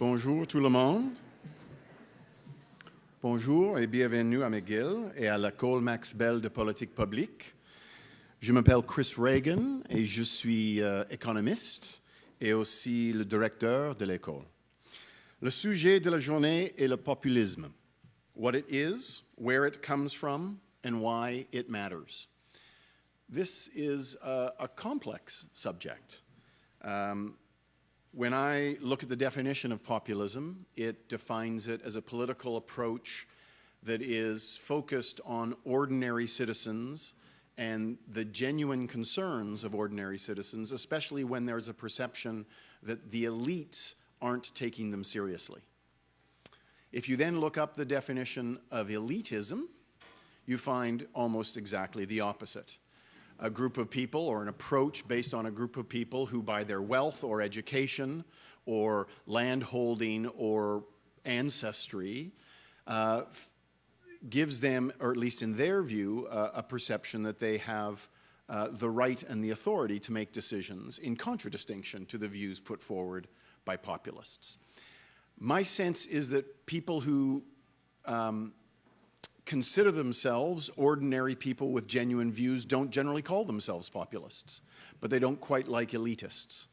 Bonjour tout le monde. Bonjour et bienvenue à McGill et à l'école Max Bell de politique publique. Je m'appelle Chris Reagan et je suis économiste et aussi le directeur de l'école. Le sujet de la journée est le populisme. What it is, where it comes from, and why it matters. This is a complex subject. When I look at the definition of populism, it defines it as a political approach that is focused on ordinary citizens and the genuine concerns of ordinary citizens, especially when there's a perception that the elites aren't taking them seriously. If you then look up the definition of elitism, you find almost exactly the opposite. A group of people or an approach based on a group of people who by their wealth or education or land holding or ancestry gives them, or at least in their view, a perception that they have the right and the authority to make decisions in contradistinction to the views put forward by populists. My sense is that people who consider themselves ordinary people with genuine views don't generally call themselves populists, but they don't quite like elitists.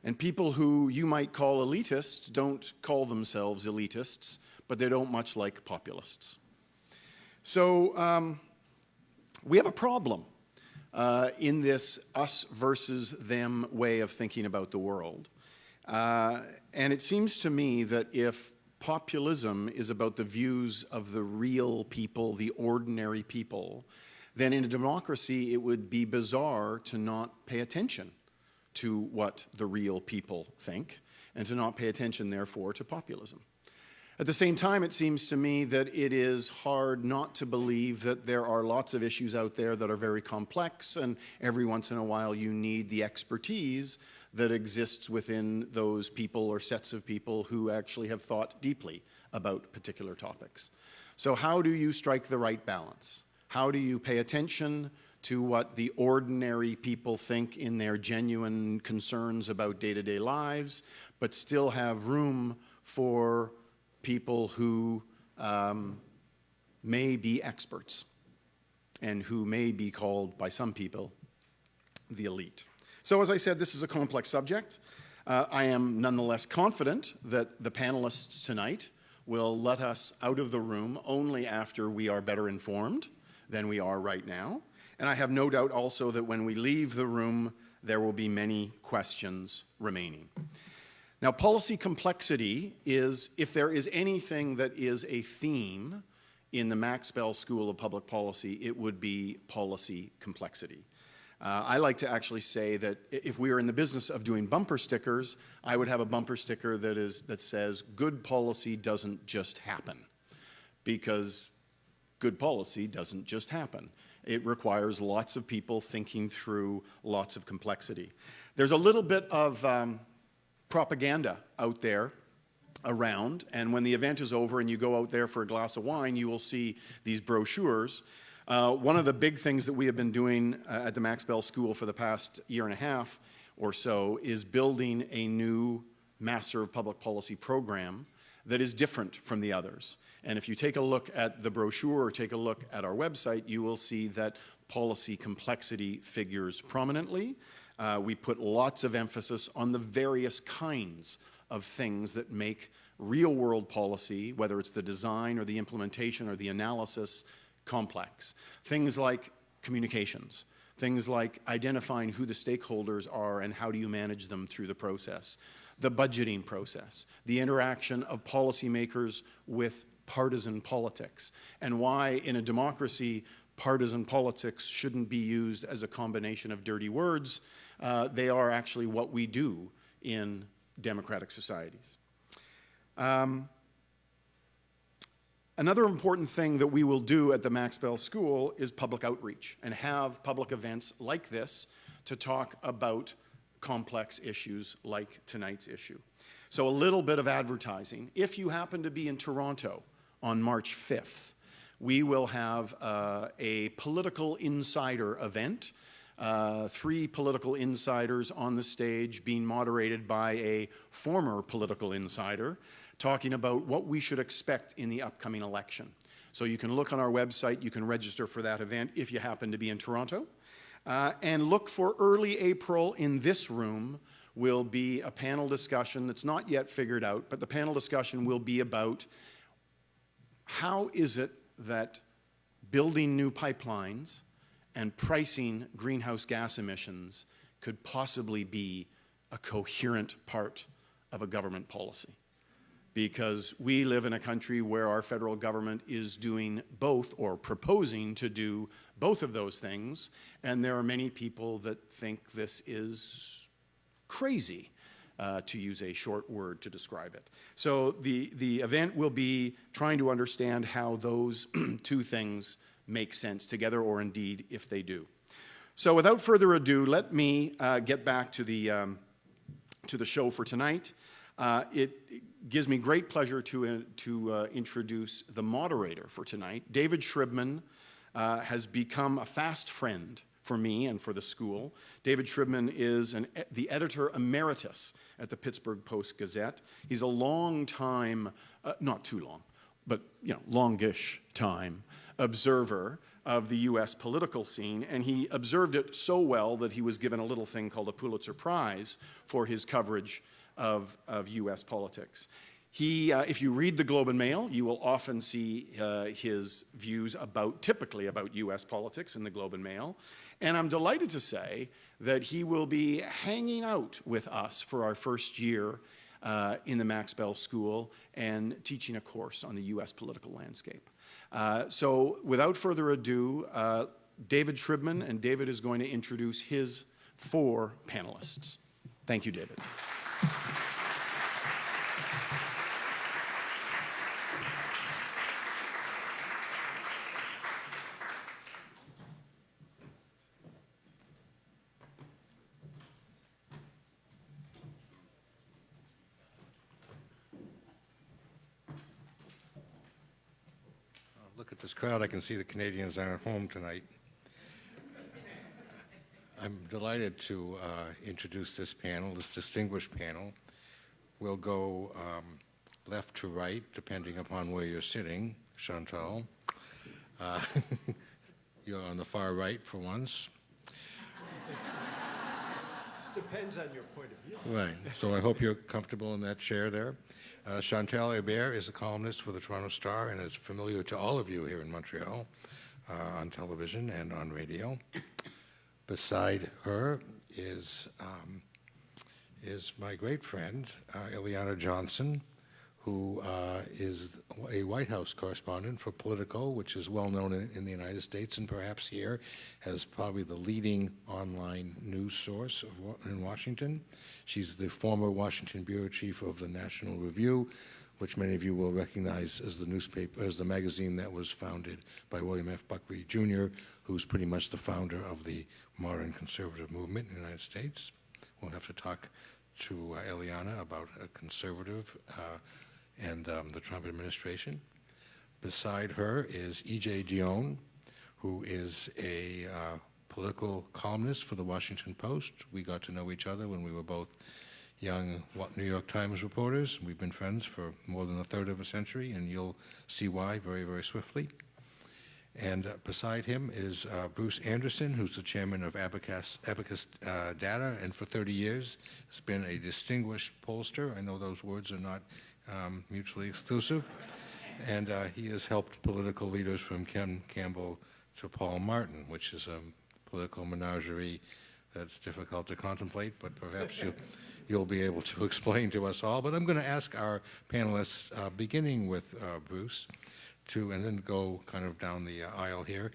And people who you might call elitists don't call themselves elitists, but they don't much like populists. So we have a problem in this us versus them way of thinking about the world. And it seems to me that if populism is about the views of the real people, the ordinary people, then in a democracy it would be bizarre to not pay attention to what the real people think and to not pay attention, therefore, to populism. At the same time, it seems to me that it is hard not to believe that there are lots of issues out there that are very complex, and every once in a while you need the expertise that exists within those people or sets of people who actually have thought deeply about particular topics. So how do you strike the right balance? How do you pay attention to what the ordinary people think in their genuine concerns about day-to-day lives, but still have room for people who may be experts and who may be called by some people the elite? So as I said, this is a complex subject. I am nonetheless confident that the panelists tonight will let us out of the room only after we are better informed than we are right now. And I have no doubt also that when we leave the room, there will be many questions remaining. Now, policy complexity is, if there is anything that is a theme in the Max Bell School of Public Policy, it would be policy complexity. I like to actually say that if we were in the business of doing bumper stickers, I would have a bumper sticker that says, good policy doesn't just happen, because good policy doesn't just happen. It requires lots of people thinking through lots of complexity. There's a little bit of propaganda out there around, and when the event is over and you go out there for a glass of wine, you will see these brochures. One of the big things that we have been doing at the Max Bell School for the past year and a half or so is building a new Master of Public Policy program that is different from the others. And if you take a look at the brochure or take a look at our website, you will see that policy complexity figures prominently. We put lots of emphasis on the various kinds of things that make real-world policy, whether it's the design or the implementation or the analysis, complex. Things like communications, things like identifying who the stakeholders are and how do you manage them through the process, the budgeting process, the interaction of policymakers with partisan politics, and why in a democracy partisan politics shouldn't be used as a combination of dirty words. They are actually what we do in democratic societies. Another important thing that we will do at the Max Bell School is public outreach and have public events like this to talk about complex issues like tonight's issue. So a little bit of advertising. If you happen to be in Toronto on March 5th, we will have a political insider event 3 political insiders on the stage being moderated by a former political insider talking about what we should expect in the upcoming election. So you can look on our website, you can register for that event if you happen to be in Toronto. And look for early April in this room will be a panel discussion that's not yet figured out, but the panel discussion will be about how is it that building new pipelines and pricing greenhouse gas emissions could possibly be a coherent part of a government policy. Because we live in a country where our federal government is doing both, or proposing to do both of those things, and there are many people that think this is crazy, to use a short word to describe it. So the event will be trying to understand how those two things make sense together, or indeed if they do. So without further ado, let me get back to the show for tonight. It gives me great pleasure to introduce the moderator for tonight. David Shribman has become a fast friend for me and for the school. David Shribman is the editor emeritus at the Pittsburgh Post-Gazette. He's a long time, not too long, but longish time observer of the U.S. political scene, and he observed it so well that he was given a little thing called a Pulitzer Prize for his coverage of U.S. politics. If you read the Globe and Mail, you will often see his views typically about U.S. politics in the Globe and Mail. And I'm delighted to say that he will be hanging out with us for our first year in the Max Bell School and teaching a course on the U.S. political landscape. So without further ado, David Shribman, and David is going to introduce his 4 panelists. Thank you, David. Look at this crowd. I can see the Canadians aren't home tonight. I'm delighted to introduce this panel, this distinguished panel. We'll go left to right, depending upon where you're sitting, Chantal. You're on the far right for once. Depends on your point of view. Right. So I hope you're comfortable in that chair there. Chantal Hébert is a columnist for the Toronto Star and is familiar to all of you here in Montreal on television and on radio. Beside her is my great friend, Eliana Johnson, who is a White House correspondent for Politico, which is well known in the United States and perhaps here as probably the leading online news source in Washington. She's the former Washington bureau chief of the National Review, which many of you will recognize as the magazine that was founded by William F. Buckley Jr., who's pretty much the founder of the modern conservative movement in the United States. We'll have to talk to Eliana about a conservative and the Trump administration. Beside her is E.J. Dionne, who is a political columnist for the Washington Post. We got to know each other when we were both young New York Times reporters. We've been friends for more than a third of a century, and you'll see why very, very swiftly. And beside him is Bruce Anderson, who's the chairman of Abacus Data, and for 30 years has been a distinguished pollster. I know those words are not mutually exclusive. And he has helped political leaders from Ken Campbell to Paul Martin, which is a political menagerie that's difficult to contemplate, but perhaps you'll be able to explain to us all. But I'm going to ask our panelists, beginning with Bruce, and then go kind of down the aisle here,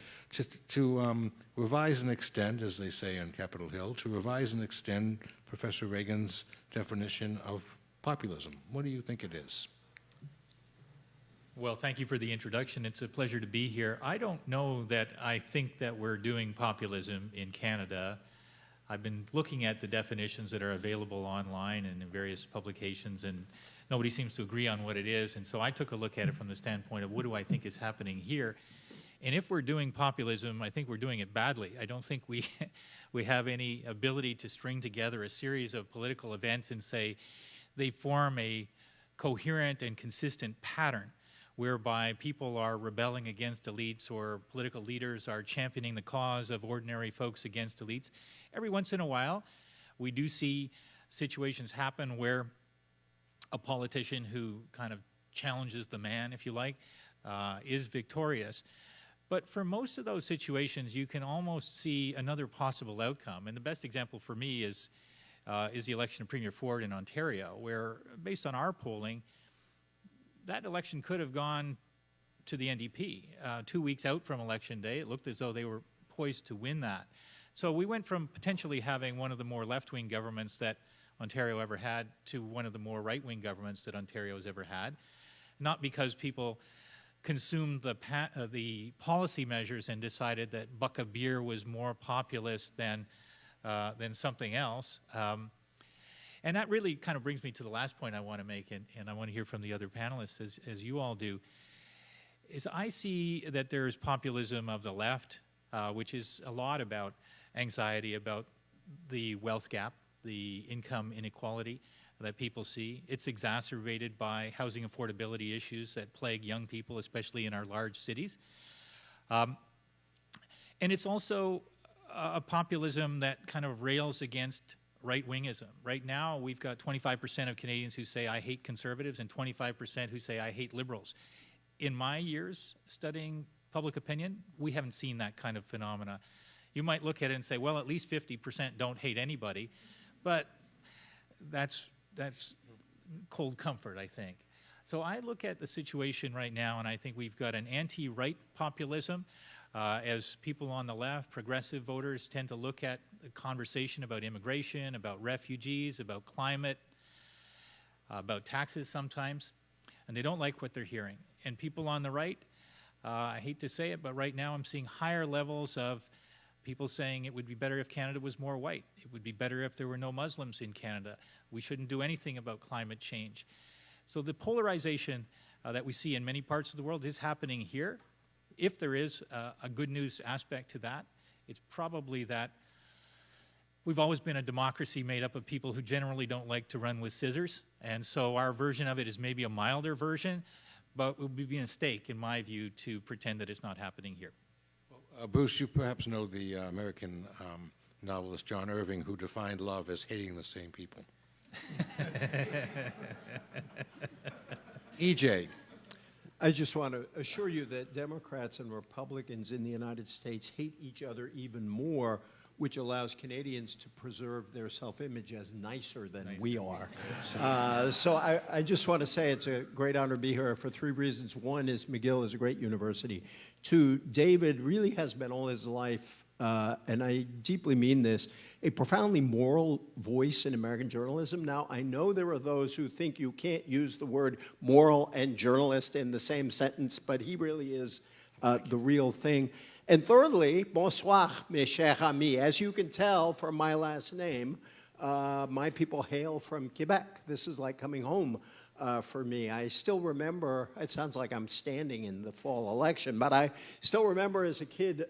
to revise and extend, as they say on Capitol Hill, to revise and extend Professor Reagan's definition of populism. What do you think it is? Well, thank you for the introduction. It's a pleasure to be here. I don't know that I think that we're doing populism in Canada. I've been looking at the definitions that are available online and in various publications, and nobody seems to agree on what it is. And so I took a look at it from the standpoint of what do I think is happening here. And if we're doing populism, I think we're doing it badly. I don't think we, we have any ability to string together a series of political events and say they form a coherent and consistent pattern whereby people are rebelling against elites or political leaders are championing the cause of ordinary folks against elites. Every once in a while, we do see situations happen where a politician who kind of challenges the man, if you like, is victorious. But for most of those situations, you can almost see another possible outcome. And the best example for me is the election of Premier Ford in Ontario, where, based on our polling, that election could have gone to the NDP. 2 weeks out from Election Day, it looked as though they were poised to win that. So we went from potentially having one of the more left-wing governments that Ontario ever had to one of the more right-wing governments that Ontario has ever had, not because people consumed the policy measures and decided that buck of beer was more populist than something else. And that really kind of brings me to the last point I want to make, and I want to hear from the other panelists, as you all do, is I see that there's populism of the left, which is a lot about anxiety about the wealth gap, the income inequality that people see. It's exacerbated by housing affordability issues that plague young people, especially in our large cities. And it's also a populism that kind of rails against right-wingism. Right now, we've got 25% of Canadians who say, I hate conservatives, and 25% who say, I hate liberals. In my years studying public opinion, we haven't seen that kind of phenomena. You might look at it and say, well, at least 50% don't hate anybody, but that's cold comfort, I think. So I look at the situation right now, and I think we've got an anti-right populism. As people on the left, progressive voters, tend to look at the conversation about immigration, about refugees, about climate, about taxes sometimes, and they don't like what they're hearing. And people on the right, I hate to say it, but right now I'm seeing higher levels of people saying it would be better if Canada was more white. It would be better if there were no Muslims in Canada. We shouldn't do anything about climate change. So the polarization that we see in many parts of the world is happening here. If there is a good news aspect to that, it's probably that we've always been a democracy made up of people who generally don't like to run with scissors, and so our version of it is maybe a milder version, but it would be a mistake, in my view, to pretend that it's not happening here. Bruce, you perhaps know the American novelist John Irving, who defined love as hating the same people. EJ. I just want to assure you that Democrats and Republicans in the United States hate each other even more, which allows Canadians to preserve their self-image as nicer than we are. So I just want to say it's a great honor to be here for three reasons. One is McGill is a great university. Two, David really has been all his life, and I deeply mean this, a profoundly moral voice in American journalism. Now, I know there are those who think you can't use the word moral and journalist in the same sentence, but he really is the real thing. And thirdly, bonsoir, mes chers amis. As you can tell from my last name, my people hail from Quebec. This is like coming home for me. I still remember, it sounds like I'm standing in the fall election, but I still remember as a kid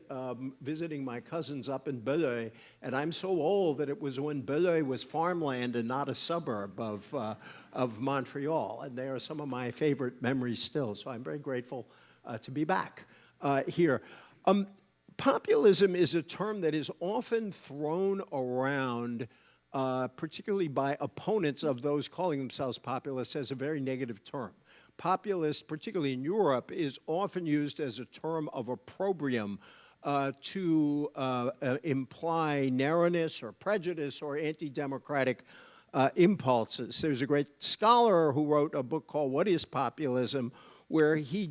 visiting my cousins up in Belleuil, and I'm so old that it was when Belleuil was farmland and not a suburb of Montreal, and they are some of my favorite memories still, so I'm very grateful to be back here. Populism is a term that is often thrown around, particularly by opponents of those calling themselves populists, as a very negative term. Populist, particularly in Europe, is often used as a term of opprobrium to imply narrowness or prejudice or anti-democratic impulses. There's a great scholar who wrote a book called What is Populism?, where he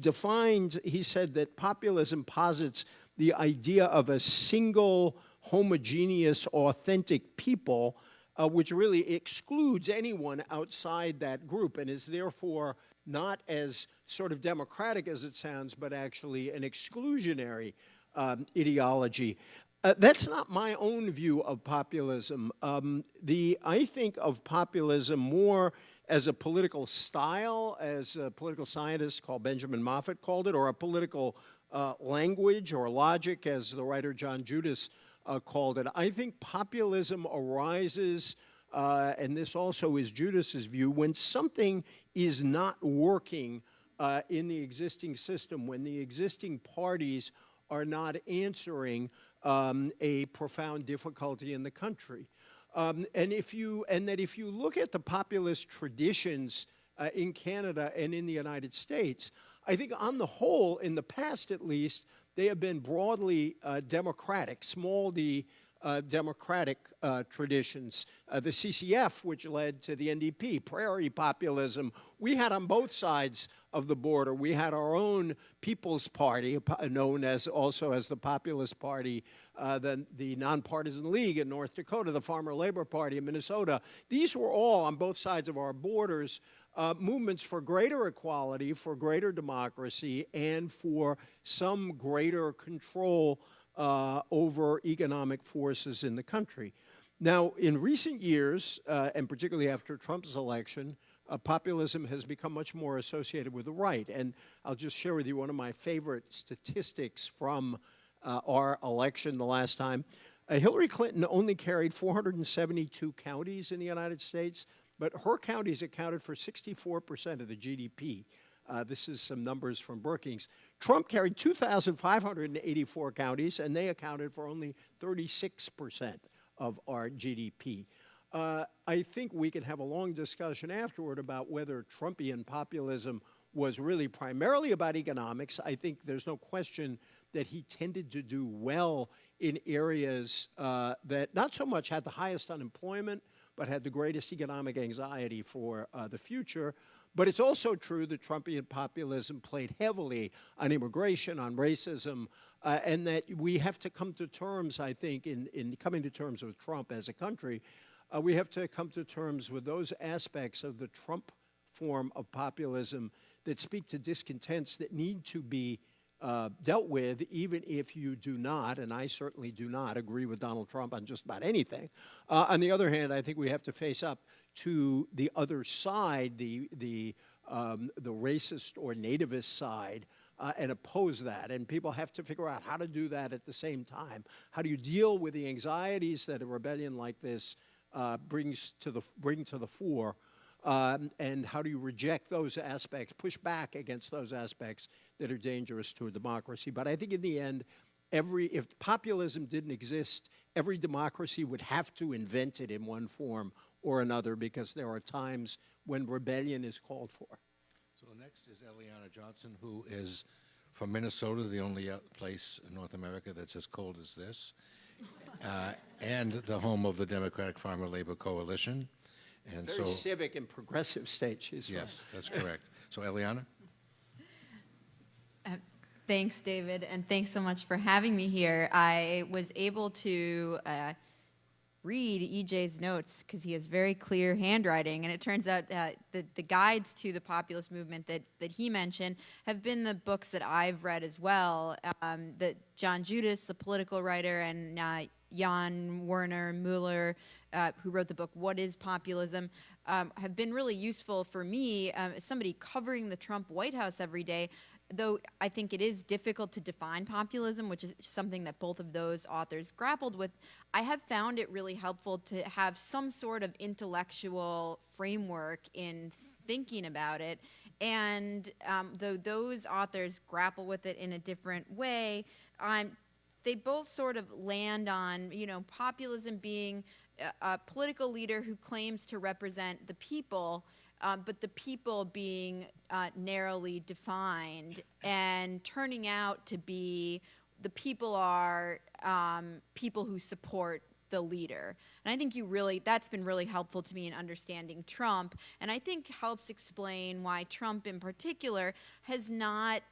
said that populism posits the idea of a single, homogeneous, authentic people, which really excludes anyone outside that group and is therefore not as sort of democratic as it sounds, but actually an exclusionary ideology. That's not my own view of populism. I think of populism more as a political style, as a political scientist called Benjamin Moffat called it, or a political language or logic, as the writer John Judas called it. I think populism arises, and this also is Judas's view, when something is not working in the existing system, when the existing parties are not answering a profound difficulty in the country. And that if you look at the populist traditions in Canada and in the United States, I think on the whole, in the past at least, they have been broadly democratic, small d democratic traditions. The CCF, which led to the NDP, prairie populism. We had on both sides of the border, we had our own People's Party, known as also as the Populist Party, the Nonpartisan League in North Dakota, the Farmer Labor Party in Minnesota. These were all on both sides of our borders movements for greater equality, for greater democracy, and for some greater control over economic forces in the country. Now, in recent years, and particularly after Trump's election, populism has become much more associated with the right. And I'll just share with you one of my favorite statistics from our election the last time. Hillary Clinton only carried 472 counties in the United States, but her counties accounted for 64% of the GDP. This is some numbers from Brookings. Trump carried 2,584 counties, and they accounted for only 36% of our GDP. I think we can have a long discussion afterward about whether Trumpian populism was really primarily about economics. I think there's no question that he tended to do well in areas that not so much had the highest unemployment, but had the greatest economic anxiety for the future. But it's also true that Trumpian populism played heavily on immigration, on racism, and that we have to come to terms, I think, in coming to terms with Trump as a country, we have to come to terms with those aspects of the Trump form of populism that speak to discontents that need to be dealt with, even if you do not, and I certainly do not, agree with Donald Trump on just about anything. On the other hand, I think we have to face up to the other side, the racist or nativist side, and oppose that. And people have to figure out how to do that at the same time. How do you deal with the anxieties that a rebellion like this bring to the fore? And how do you reject those aspects, push back against those aspects that are dangerous to a democracy? But I think in the end, if populism didn't exist, every democracy would have to invent it in one form or another, because there are times when rebellion is called for. So next is Eliana Johnson, who is from Minnesota, the only place in North America that's as cold as this, and the home of the Democratic Farmer Labor Coalition. And Very civic and progressive state she's from. Yes, that's correct. So Eliana? Thanks, David, and thanks so much for having me here. I was able to read EJ's notes because he has very clear handwriting, and it turns out the guides to the populist movement that he mentioned have been the books that I've read as well. That John Judas, the political writer, and Jan Werner Müller, who wrote the book What is Populism, have been really useful for me as somebody covering the Trump White House every day. Though I think it is difficult to define populism, which is something that both of those authors grappled with, I have found it really helpful to have some sort of intellectual framework in thinking about it. And though those authors grapple with it in a different way, they both sort of land on, populism being a political leader who claims to represent the people, but the people being narrowly defined and turning out to be the people are people who support the leader. And I think that's been really helpful to me in understanding Trump, and I think helps explain why Trump in particular has not,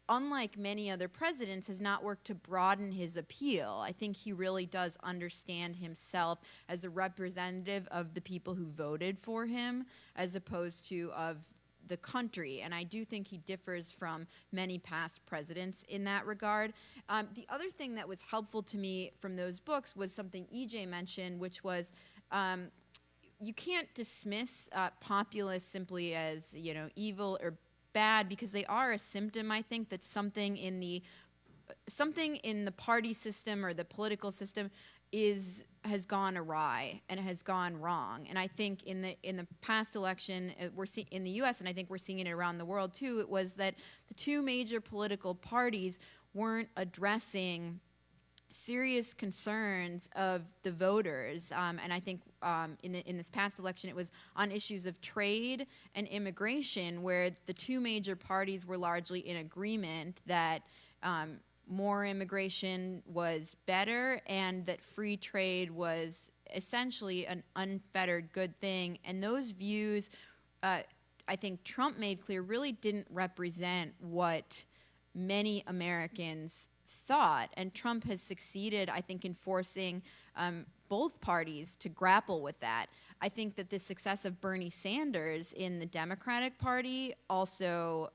unlike many other presidents, has not worked to broaden his appeal. I think he really does understand himself as a representative of the people who voted for him as opposed to of the country. And I do think he differs from many past presidents in that regard. The other thing that was helpful to me from those books was something EJ mentioned, which was you can't dismiss populists simply as evil or bad because they are a symptom, I think, that something in the party system or the political system has gone awry and has gone wrong. And I think in the past election, we're seeing in the U.S., and I think we're seeing it around the world too, it was that the two major political parties weren't addressing serious concerns of the voters, and I think in this past election it was on issues of trade and immigration, where the two major parties were largely in agreement that more immigration was better and that free trade was essentially an unfettered good thing. And those views, I think Trump made clear, really didn't represent what many Americans thought. And Trump has succeeded, I think, in forcing both parties to grapple with that. I think that the success of Bernie Sanders in the Democratic Party also,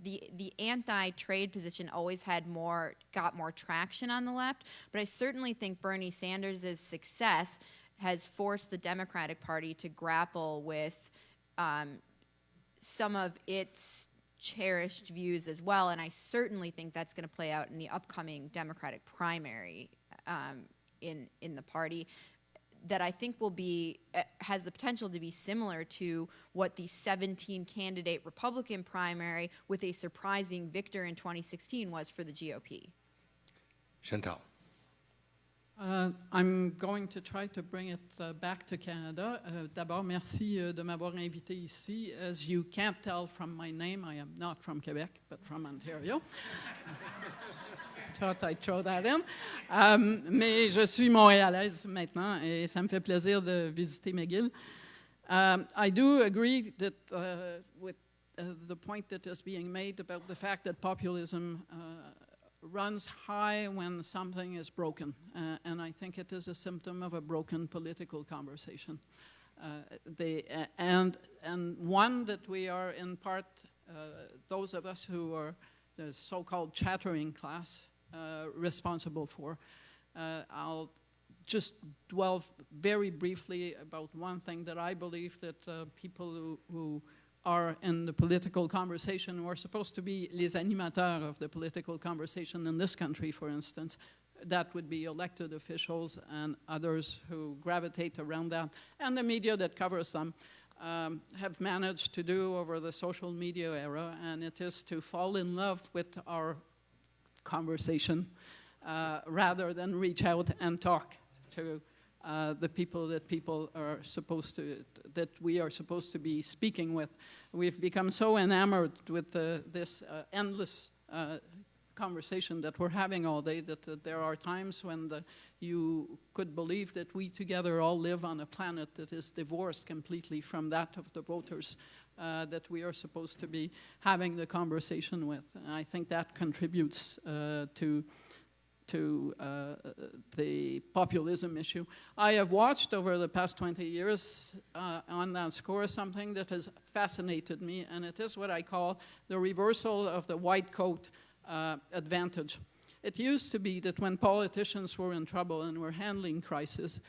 the anti-trade position always got more traction on the left, but I certainly think Bernie Sanders' success has forced the Democratic Party to grapple with some of its cherished views as well, and I certainly think that's going to play out in the upcoming Democratic primary in the party, that I think has the potential to be similar to what the 17-candidate Republican primary with a surprising victor in 2016 was for the GOP. Chantal. I'm going to try to bring it back to Canada. D'abord, merci de m'avoir invité ici. As you can't tell from my name, I am not from Quebec, but from Ontario. Just thought I'd throw that in. Mais je suis montréalaise maintenant, et ça me fait plaisir de visiter McGill. I do agree that with the point that is being made about the fact that populism runs high when something is broken, and I think it is a symptom of a broken political conversation. And one that we are in part, those of us who are the so-called chattering class, responsible for. I'll just dwell very briefly about one thing that I believe that people who are in the political conversation, who are supposed to be les animateurs of the political conversation in this country, for instance. That would be elected officials and others who gravitate around that, and the media that covers them, have managed to do over the social media era, and it is to fall in love with our conversation rather than reach out and talk to the people that we are supposed to be speaking with. We've become so enamored with this endless conversation that we're having all day that there are times when you could believe that we together all live on a planet that is divorced completely from that of the voters that we are supposed to be having the conversation with. And I think that contributes to the populism issue. I have watched over the past 20 years on that score something that has fascinated me, and it is what I call the reversal of the white coat advantage. It used to be that when politicians were in trouble and were handling crisis,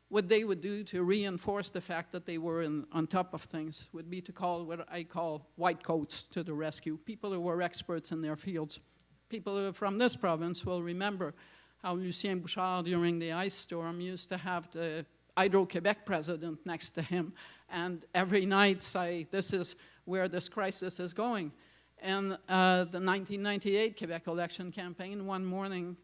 what they would do to reinforce the fact that they were on top of things would be to call what I call white coats to the rescue, people who were experts in their fields. People who are from this province will remember how Lucien Bouchard, during the ice storm, used to have the Hydro-Québec president next to him, and every night say, this is where this crisis is going. In the 1998 Quebec election campaign, one morning,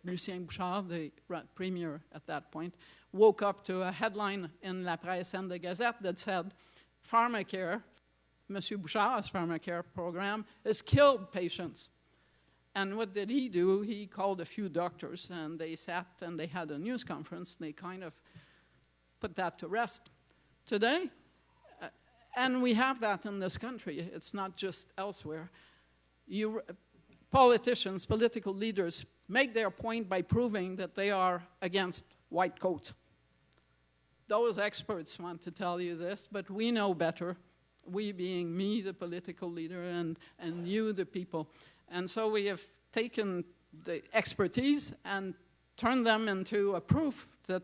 Lucien Bouchard, the premier at that point, woke up to a headline in La Presse and the Gazette that said, pharmacare, Monsieur Bouchard's pharmacare program has killed patients. And what did he do? He called a few doctors, and they sat and they had a news conference. They kind of put that to rest. Today, and we have that in this country. It's not just elsewhere. Politicians, political leaders, make their point by proving that they are against white coats. Those experts want to tell you this, but we know better. We being me, the political leader, and you, the people. And so we have taken the expertise and turned them into a proof that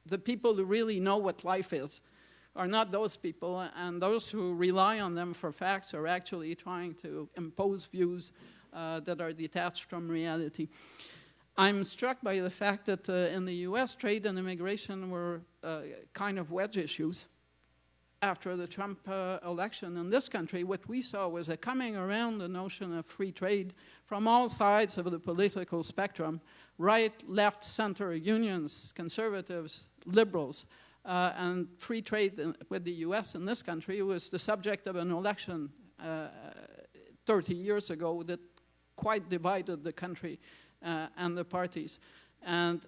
the people who really know what life is, are not those people, and those who rely on them for facts are actually trying to impose views that are detached from reality. I'm struck by the fact that in the US, trade and immigration were kind of wedge issues. After the Trump election in this country, what we saw was a coming around the notion of free trade from all sides of the political spectrum, right, left, center, unions, conservatives, liberals, and free trade with the US in this country was the subject of an election 30 years ago that quite divided the country and the parties. And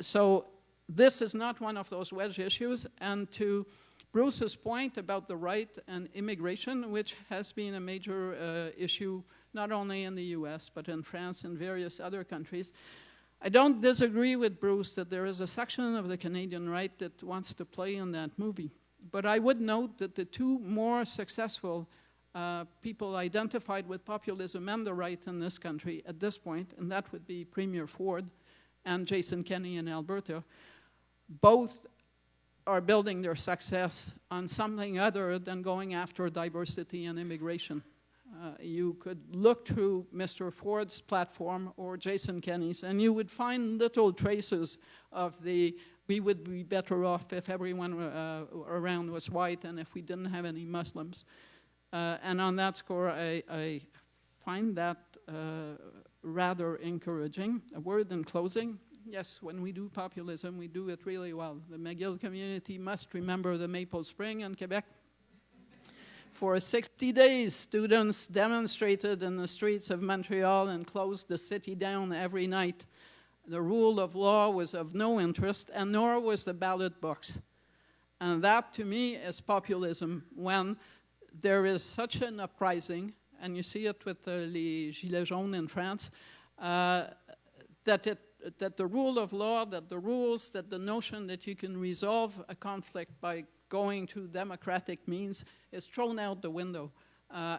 so this is not one of those wedge issues, and to Bruce's point about the right and immigration, which has been a major issue not only in the US, but in France and various other countries. I don't disagree with Bruce that there is a section of the Canadian right that wants to play in that movie. But I would note that the two more successful people identified with populism and the right in this country at this point, and that would be Premier Ford and Jason Kenney in Alberta, both are building their success on something other than going after diversity and immigration. You could look through Mr. Ford's platform or Jason Kenney's, and you would find little traces of the we would be better off if everyone around was white and if we didn't have any Muslims. And on that score, I find that rather encouraging. A word in closing. Yes, when we do populism, we do it really well. The McGill community must remember the Maple Spring in Quebec. For 60 days, students demonstrated in the streets of Montreal and closed the city down every night. The rule of law was of no interest, and nor was the ballot box. And that, to me, is populism, when there is such an uprising, and you see it with les Gilets jaunes in France, that the rule of law, that the rules, that the notion that you can resolve a conflict by going to democratic means is thrown out the window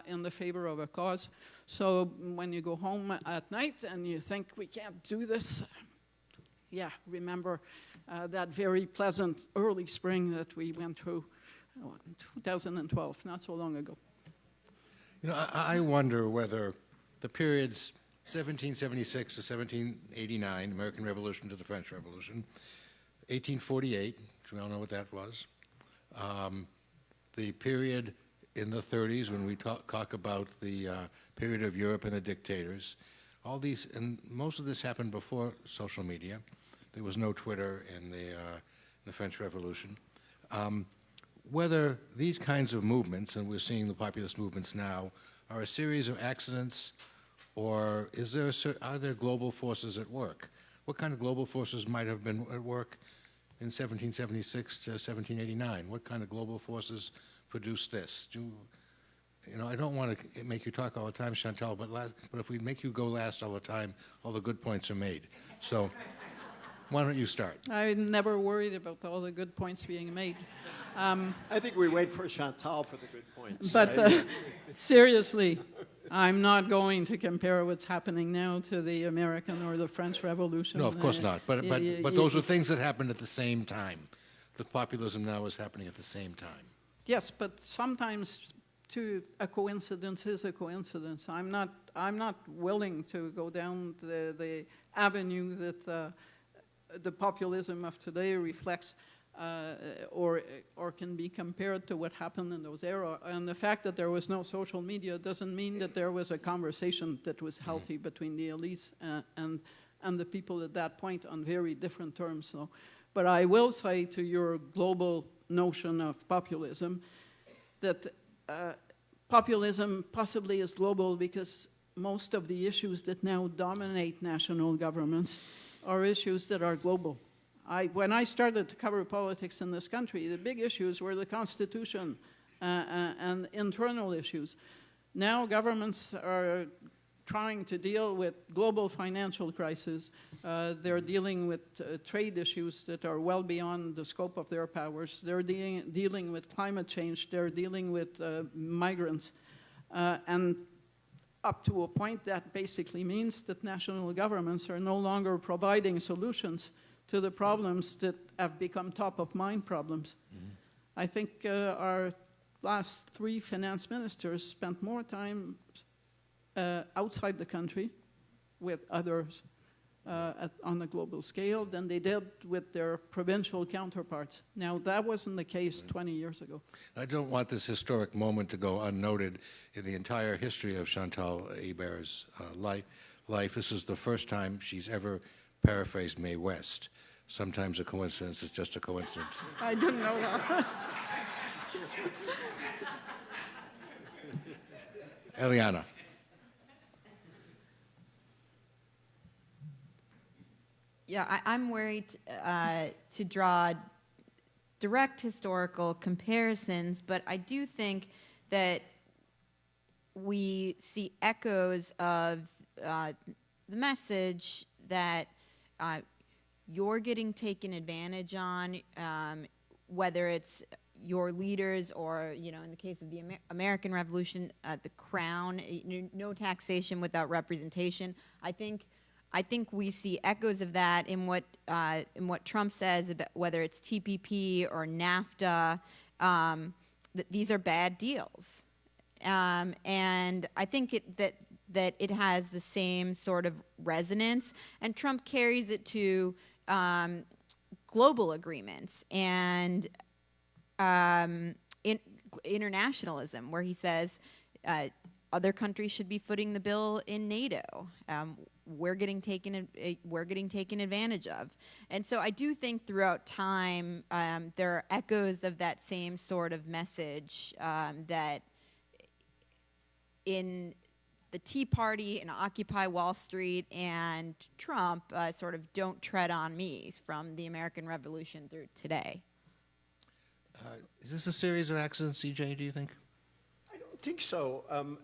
in the favor of a cause. So when you go home at night and you think, we can't do this, yeah, remember that very pleasant early spring that we went through in 2012, not so long ago. You know, I wonder whether the periods 1776 to 1789, American Revolution to the French Revolution, 1848, which we all know what that was, the period in the 30s when we talk about the period of Europe and the dictators, all these, and most of this happened before social media. There was no Twitter in the French Revolution. Whether these kinds of movements, and we're seeing the populist movements now, are a series of accidents, or are there global forces at work? What kind of global forces might have been at work in 1776 to 1789? What kind of global forces produced this? You know, I don't want to make you talk all the time, Chantal, but if we make you go last all the time, all the good points are made. So why don't you start? I never worried about all the good points being made. I think we wait for Chantal for the good points. But seriously, I'm not going to compare what's happening now to the American or the French Revolution. No, of course not. But those were things that happened at the same time. The populism now is happening at the same time. Yes, but sometimes a coincidence is a coincidence. I'm not willing to go down the avenue that the populism of today reflects or can be compared to what happened in those eras. And the fact that there was no social media doesn't mean that there was a conversation that was healthy between the elites and the people at that point on very different terms. So, but I will say to your global notion of populism that populism possibly is global because most of the issues that now dominate national governments are issues that are global. When I started to cover politics in this country, the big issues were the Constitution and internal issues. Now governments are trying to deal with global financial crisis. They're dealing with trade issues that are well beyond the scope of their powers. They're dealing with climate change. They're dealing with migrants. And up to a point, that basically means that national governments are no longer providing solutions to the problems that have become top-of-mind problems. I think our last 3 finance ministers spent more time outside the country with others on the global scale than they did with their provincial counterparts. Now, that wasn't the case 20 years ago. I don't want this historic moment to go unnoted in the entire history of Chantal Hebert's life. This is the first time she's ever paraphrased Mae West. Sometimes a coincidence is just a coincidence. I didn't know that. Eliana. Yeah, I'm worried to draw direct historical comparisons, but I do think that we see echoes of the message that you're getting taken advantage on, whether it's your leaders or, in the case of the American Revolution, the crown, no taxation without representation. I think we see echoes of that in what Trump says about whether it's TPP or NAFTA. That these are bad deals, and I think that it has the same sort of resonance. And Trump carries it to global agreements and internationalism, where he says other countries should be footing the bill in NATO. We're getting taken advantage of, and so I do think throughout time there are echoes of that same sort of message that in the Tea Party and Occupy Wall Street and Trump sort of don't tread on me from the American Revolution through today. Is this a series of accidents, CJ, do you think? I don't think so,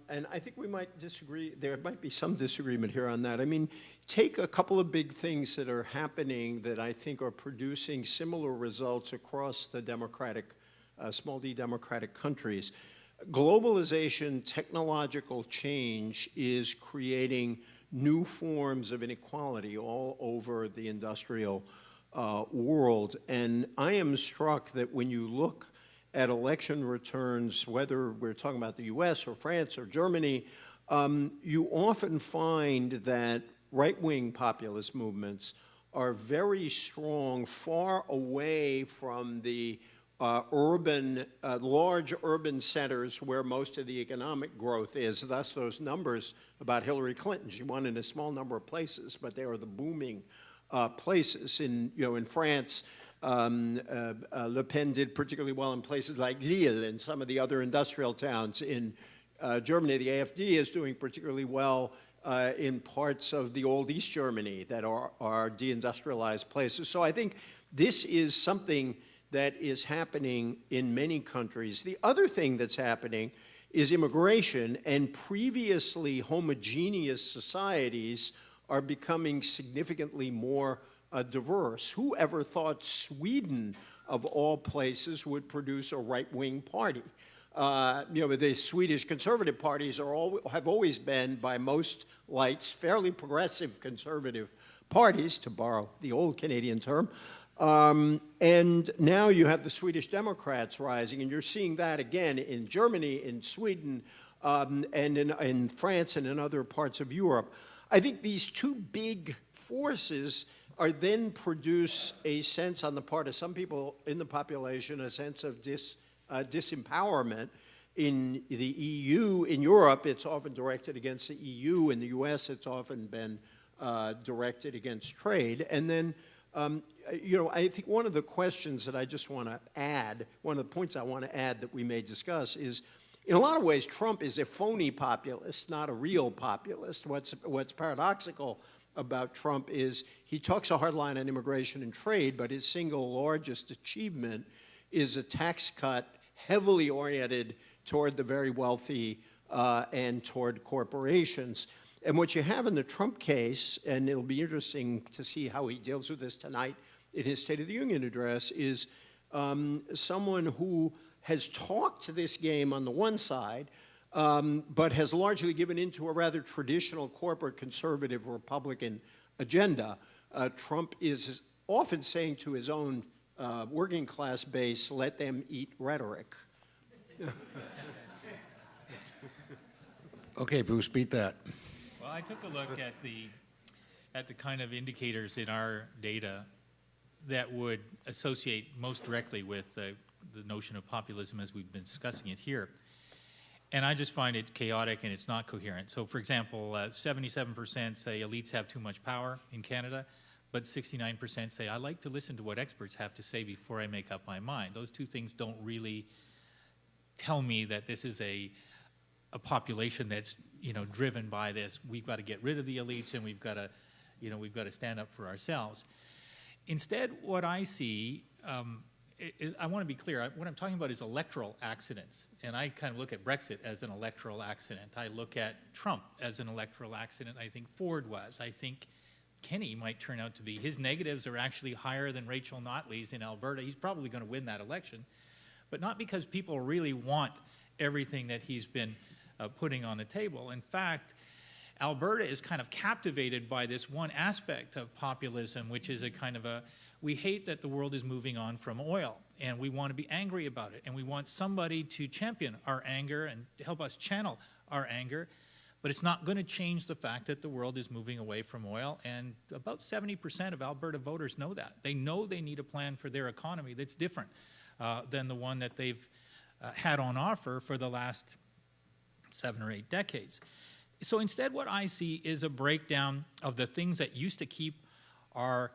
and I think we might disagree. There might be some disagreement here on that. I mean, take a couple of big things that are happening that I think are producing similar results across the democratic, small d democratic countries. Globalization, technological change is creating new forms of inequality all over the industrial world. And I am struck that when you look at election returns, whether we're talking about the US or France or Germany, you often find that right-wing populist movements are very strong, far away from the large urban centers where most of the economic growth is. Thus, those numbers about Hillary Clinton, she won in a small number of places, but they are the booming places. In France, Le Pen did particularly well in places like Lille and some of the other industrial towns. In Germany, the AfD is doing particularly well in parts of the old East Germany that are deindustrialized places. So I think this is something that is happening in many countries. The other thing that's happening is immigration, and previously homogeneous societies are becoming significantly more diverse. Who ever thought Sweden, of all places, would produce a right-wing party? The Swedish conservative parties have always been, by most lights, fairly progressive conservative parties, to borrow the old Canadian term. And now you have the Swedish Democrats rising, and you're seeing that again in Germany, in Sweden, and in France and in other parts of Europe. I think these two big forces are then produce a sense on the part of some people in the population, a sense of disempowerment. In the EU, in Europe, it's often directed against the EU. In the US, it's often been directed against trade. And then, I think one of the questions that I just want to add, one of the points I want to add that we may discuss is, in a lot of ways, Trump is a phony populist, not a real populist. What's paradoxical about Trump is he talks a hard line on immigration and trade, but his single largest achievement is a tax cut heavily oriented toward the very wealthy and toward corporations. And what you have in the Trump case, and it'll be interesting to see how he deals with this tonight in his State of the Union address, is someone who has talked this game on the one side, but has largely given into a rather traditional corporate conservative Republican agenda. Trump is often saying to his own working class base, let them eat rhetoric. Okay, Bruce, beat that. Well, I took a look at the kind of indicators in our data that would associate most directly with the notion of populism as we've been discussing it here. And I just find it chaotic and it's not coherent. So, for example, 77% say elites have too much power in Canada, but 69% say, I like to listen to what experts have to say before I make up my mind. Those two things don't really tell me that this is a population that's, driven by this. We've got to get rid of the elites and we've got to stand up for ourselves. Instead, what I see, I want to be clear, what I'm talking about is electoral accidents. And I kind of look at Brexit as an electoral accident. I look at Trump as an electoral accident. I think Ford was. I think Kenny might turn out to be. His negatives are actually higher than Rachel Notley's in Alberta. He's probably going to win that election. But not because people really want everything that he's been putting on the table. In fact, Alberta is kind of captivated by this one aspect of populism, which is a kind of we hate that the world is moving on from oil, and we want to be angry about it, and we want somebody to champion our anger and help us channel our anger, but it's not going to change the fact that the world is moving away from oil, and about 70% of Alberta voters know that. They know they need a plan for their economy that's different than the one that they've had on offer for the last 7 or 8 decades. So instead, what I see is a breakdown of the things that used to keep our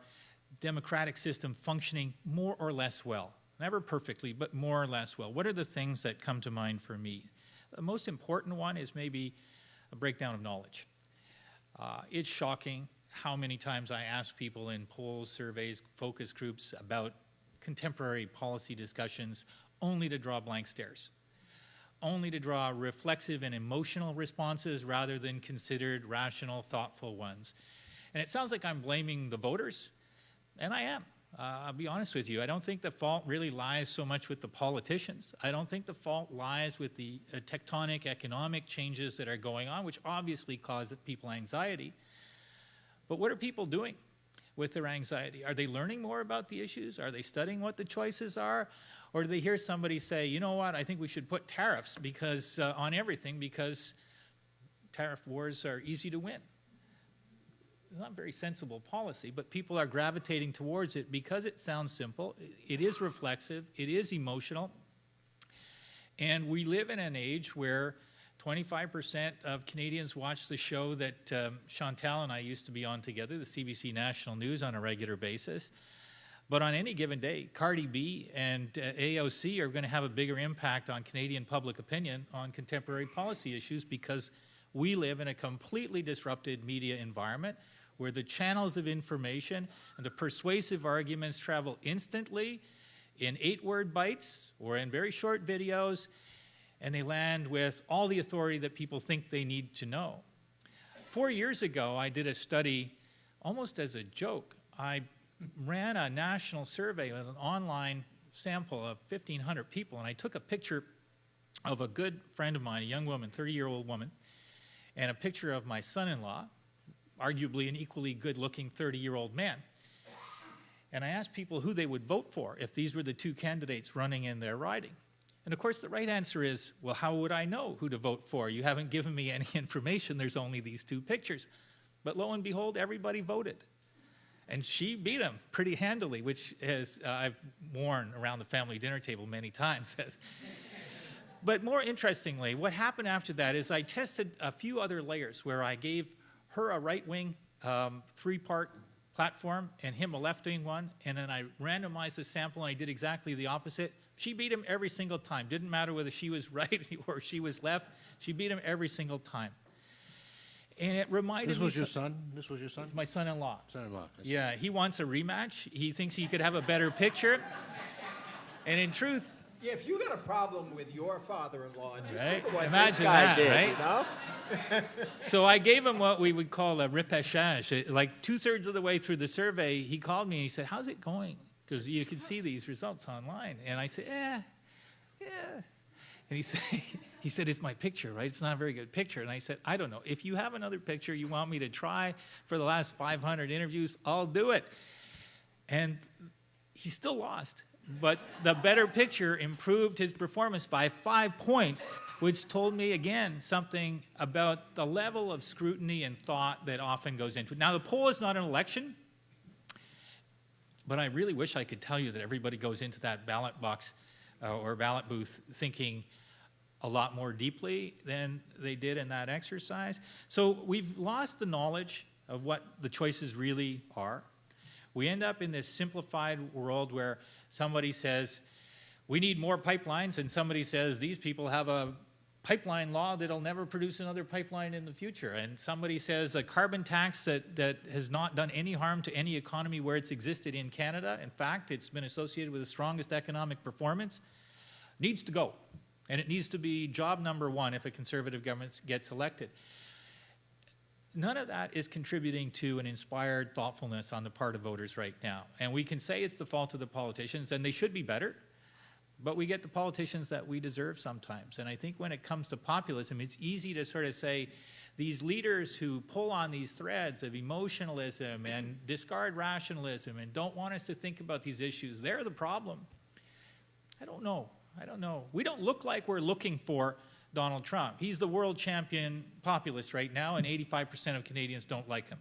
democratic system functioning more or less well. Never perfectly, but more or less well. What are the things that come to mind for me? The most important one is maybe a breakdown of knowledge. It's shocking how many times I ask people in polls, surveys, focus groups about contemporary policy discussions only to draw blank stares. Only to draw reflexive and emotional responses rather than considered rational, thoughtful ones. And it sounds like I'm blaming the voters, and I am. I'll be honest with you. I don't think the fault really lies so much with the politicians. I don't think the fault lies with the tectonic economic changes that are going on, which obviously cause people anxiety. But what are people doing with their anxiety? Are they learning more about the issues? Are they studying what the choices are? Or do they hear somebody say, you know what, I think we should put tariffs on everything because tariff wars are easy to win? It's not a very sensible policy, but people are gravitating towards it because it sounds simple, it is reflexive, it is emotional, and we live in an age where 25% of Canadians watch the show that Chantal and I used to be on together, the CBC National News, on a regular basis. But on any given day, Cardi B and AOC are going to have a bigger impact on Canadian public opinion on contemporary policy issues because we live in a completely disrupted media environment where the channels of information and the persuasive arguments travel instantly in 8-word bites or in very short videos, and they land with all the authority that people think they need to know. 4 years ago, I did a study almost as a joke. I ran a national survey with an online sample of 1,500 people, and I took a picture of a good friend of mine, a young woman, 30-year-old woman, and a picture of my son-in-law, arguably an equally good-looking 30-year-old man. And I asked people who they would vote for if these were the two candidates running in their riding. And of course, the right answer is, well, how would I know who to vote for? You haven't given me any information. There's only these two pictures. But lo and behold, everybody voted. And she beat him pretty handily, which I've worn around the family dinner table many times. But more interestingly, what happened after that is I tested a few other layers where I gave her a right-wing 3-part platform and him a left-wing one, and then I randomized the sample and I did exactly the opposite. She beat him every single time. Didn't matter whether she was right or she was left. She beat him every single time. And it reminded me... This was your son? This was your son? My son-in-law. Son-in-law. Yeah, he wants a rematch. He thinks he could have a better picture. And in truth... Yeah, if you got a problem with your father-in-law, just Right? look at what Imagine this guy that, did, right? you know? So I gave him what we would call a repêchage. Like 2/3 of the way through the survey, he called me and he said, how's it going? Because you can see these results online. And I said, yeah. And he said, it's my picture, right? It's not a very good picture. And I said, I don't know. If you have another picture you want me to try for the last 500 interviews, I'll do it. And he still lost. But the better picture improved his performance by 5 points, which told me, again, something about the level of scrutiny and thought that often goes into it. Now, the poll is not an election, but I really wish I could tell you that everybody goes into that ballot box or ballot booth thinking a lot more deeply than they did in that exercise. So we've lost the knowledge of what the choices really are. We end up in this simplified world where somebody says, we need more pipelines, and somebody says, these people have a pipeline law that'll never produce another pipeline in the future. And somebody says a carbon tax that has not done any harm to any economy where it's existed in Canada. In fact, it's been associated with the strongest economic performance, needs to go. And it needs to be job number one if a Conservative government gets elected. None of that is contributing to an inspired thoughtfulness on the part of voters right now. And we can say it's the fault of the politicians, and they should be better, but we get the politicians that we deserve sometimes. And I think when it comes to populism, it's easy to sort of say these leaders who pull on these threads of emotionalism and discard rationalism and don't want us to think about these issues, they're the problem. I don't know. We don't look like we're looking for Donald Trump. He's the world champion populist right now, and 85% of Canadians don't like him.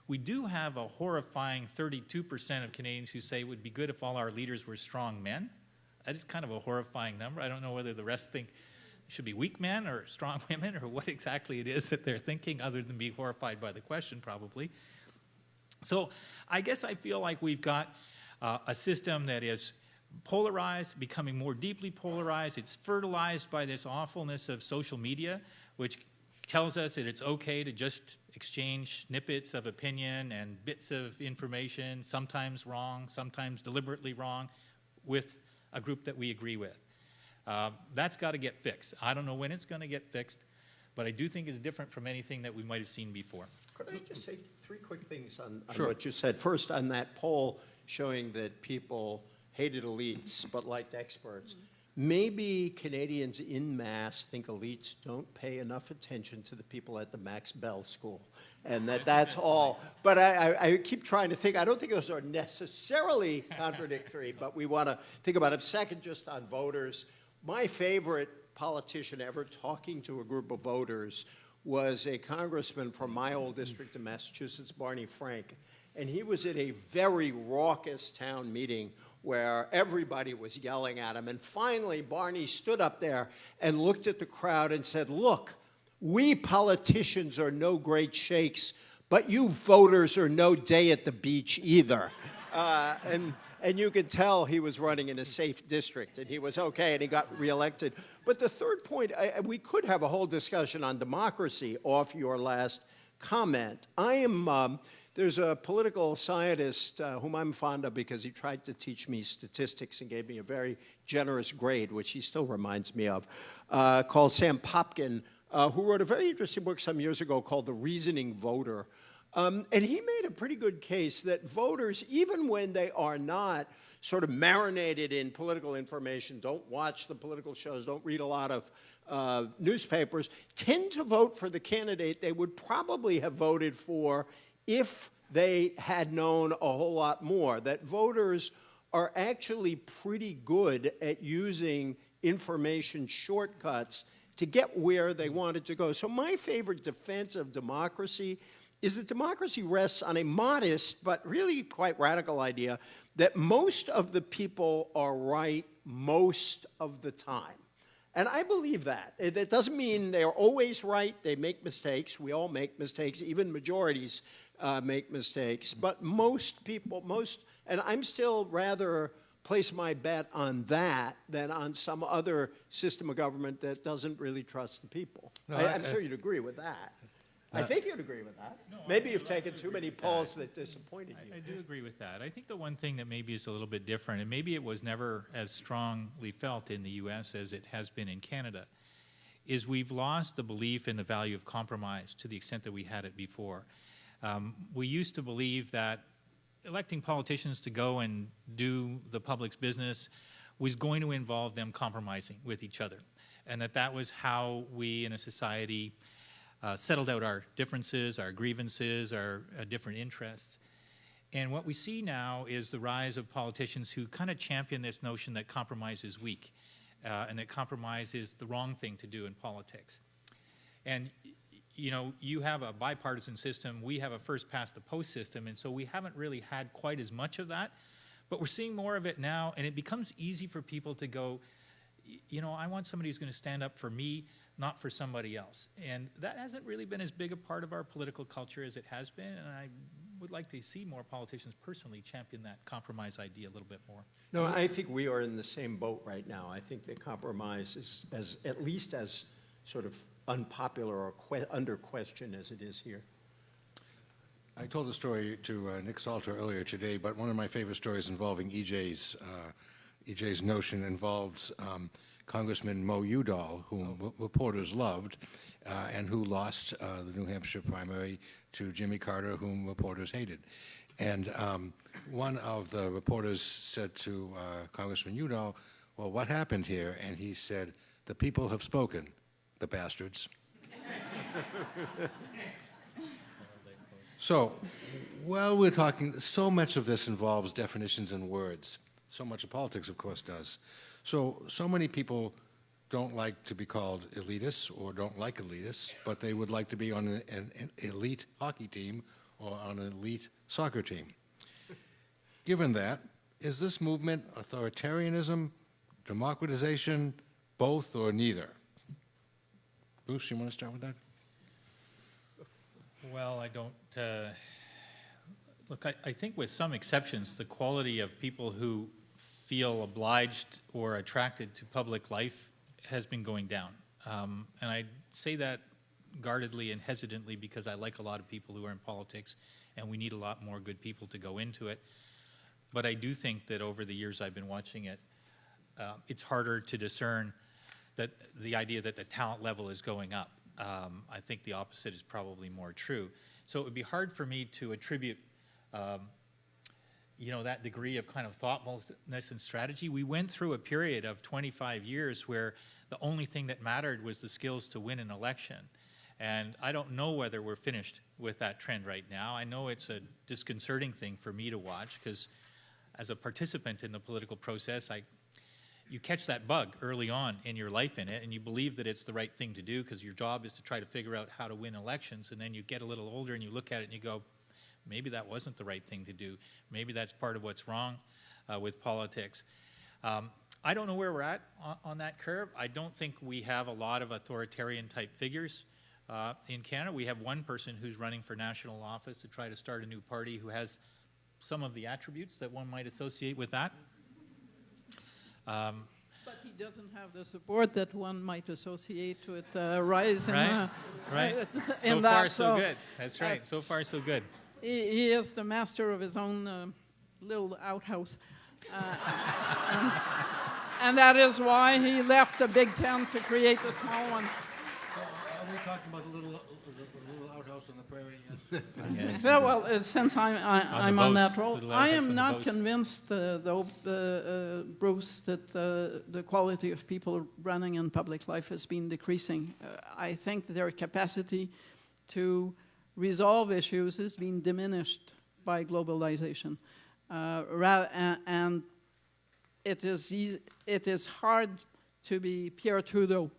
We do have a horrifying 32% of Canadians who say it would be good if all our leaders were strong men. That is kind of a horrifying number. I don't know whether the rest think it should be weak men or strong women or what exactly it is that they're thinking, other than being horrified by the question, probably. So I guess I feel like we've got a system that is polarized, becoming more deeply polarized. It's fertilized by this awfulness of social media, which tells us that it's okay to just exchange snippets of opinion and bits of information, sometimes wrong, sometimes deliberately wrong, with a group that we agree with. That's got to get fixed. I don't know when it's going to get fixed, but I do think it's different from anything that we might have seen before. Could I just say 3 quick things on Sure. what you said? First, on that poll showing that people hated elites but liked experts. Maybe Canadians in mass think elites don't pay enough attention to the people at the Max Bell School, and that's all. But I keep trying to think. I don't think those are necessarily contradictory, but we want to think about it. Second, just on voters, my favorite politician ever talking to a group of voters was a congressman from my old district in Massachusetts, Barney Frank. And he was at a very raucous town meeting where everybody was yelling at him. And finally, Barney stood up there and looked at the crowd and said, look, we politicians are no great shakes, but you voters are no day at the beach either. And you could tell he was running in a safe district, and he was okay, and he got reelected. But the third point, we could have a whole discussion on democracy off your last comment. There's a political scientist whom I'm fond of because he tried to teach me statistics and gave me a very generous grade, which he still reminds me of, called Sam Popkin, who wrote a very interesting book some years ago called The Reasoning Voter. And he made a pretty good case that voters, even when they are not sort of marinated in political information, don't watch the political shows, don't read a lot of newspapers, tend to vote for the candidate they would probably have voted for if they had known a whole lot more. That voters are actually pretty good at using information shortcuts to get where they wanted to go. So my favorite defense of democracy is that democracy rests on a modest but really quite radical idea that most of the people are right most of the time. And I believe that. That doesn't mean they're always right. They make mistakes. We all make mistakes. Even majorities make mistakes. But most people, and I'm still rather place my bet on that than on some other system of government that doesn't really trust the people. No, I'm sure you'd agree with that. I think you'd agree with that. No, Maybe you've taken too many polls that disappointed you. I do agree with that. I think the one thing that maybe is a little bit different, and maybe it was never as strongly felt in the U.S. as it has been in Canada, is we've lost the belief in the value of compromise to the extent that we had it before. We used to believe that electing politicians to go and do the public's business was going to involve them compromising with each other, and that was how we in a society settled out our differences, our grievances, our different interests. And what we see now is the rise of politicians who kind of champion this notion that compromise is weak, and that compromise is the wrong thing to do in politics. And you know, you have a bipartisan system, we have a first past the post system, and so we haven't really had quite as much of that, but we're seeing more of it now, and it becomes easy for people to go, you know, I want somebody who's going to stand up for me, not for somebody else. And that hasn't really been as big a part of our political culture as it has been, and I would like to see more politicians personally champion that compromise idea a little bit more. No, I think we are in the same boat right now. I think that compromise is at least as sort of unpopular or under question as it is here. I told the story to Nick Salter earlier today, but one of my favorite stories involving EJ's notion involves Congressman Mo Udall, whom reporters loved, and who lost the New Hampshire primary to Jimmy Carter, whom reporters hated. And one of the reporters said to Congressman Udall, well, what happened here? And he said, the people have spoken, the bastards. So, while we're talking, so much of this involves definitions and words. So much of politics, of course, does. So many people don't like to be called elitists or don't like elitists, but they would like to be on an elite hockey team or on an elite soccer team. Given that, is this movement authoritarianism, democratization, both or neither? Bruce, you want to start with that? Well, I don't, look, I think with some exceptions, the quality of people who feel obliged or attracted to public life has been going down. And I say that guardedly and hesitantly because I like a lot of people who are in politics, and we need a lot more good people to go into it. But I do think that over the years I've been watching it, it's harder to discern that the idea that the talent level is going up. I think the opposite is probably more true. So it would be hard for me to attribute you know, that degree of kind of thoughtfulness and strategy. We went through a period of 25 years where the only thing that mattered was the skills to win an election. And I don't know whether we're finished with that trend right now. I know it's a disconcerting thing for me to watch because as a participant in the political process, you catch that bug early on in your life in it, and you believe that it's the right thing to do because your job is to try to figure out how to win elections, and then you get a little older and you look at it and you go, maybe that wasn't the right thing to do. Maybe that's part of what's wrong with politics. I don't know where we're at on that curve. I don't think we have a lot of authoritarian type figures in Canada. We have one person who's running for national office to try to start a new party who has some of the attributes that one might associate with that. But he doesn't have the support that one might associate with rise in, right. in So that. far, so good. That's right. So far, so good. He is the master of his own little outhouse. And that is why he left the big tent to create the small one. Are we talking about the little outhouse on the prairie? Yes. Yeah, well, since I'm on that role, I am not boast. convinced, Bruce, that the quality of people running in public life has been decreasing. I think their capacity to resolve issues is being diminished by globalization. And it is hard to be Pierre Trudeau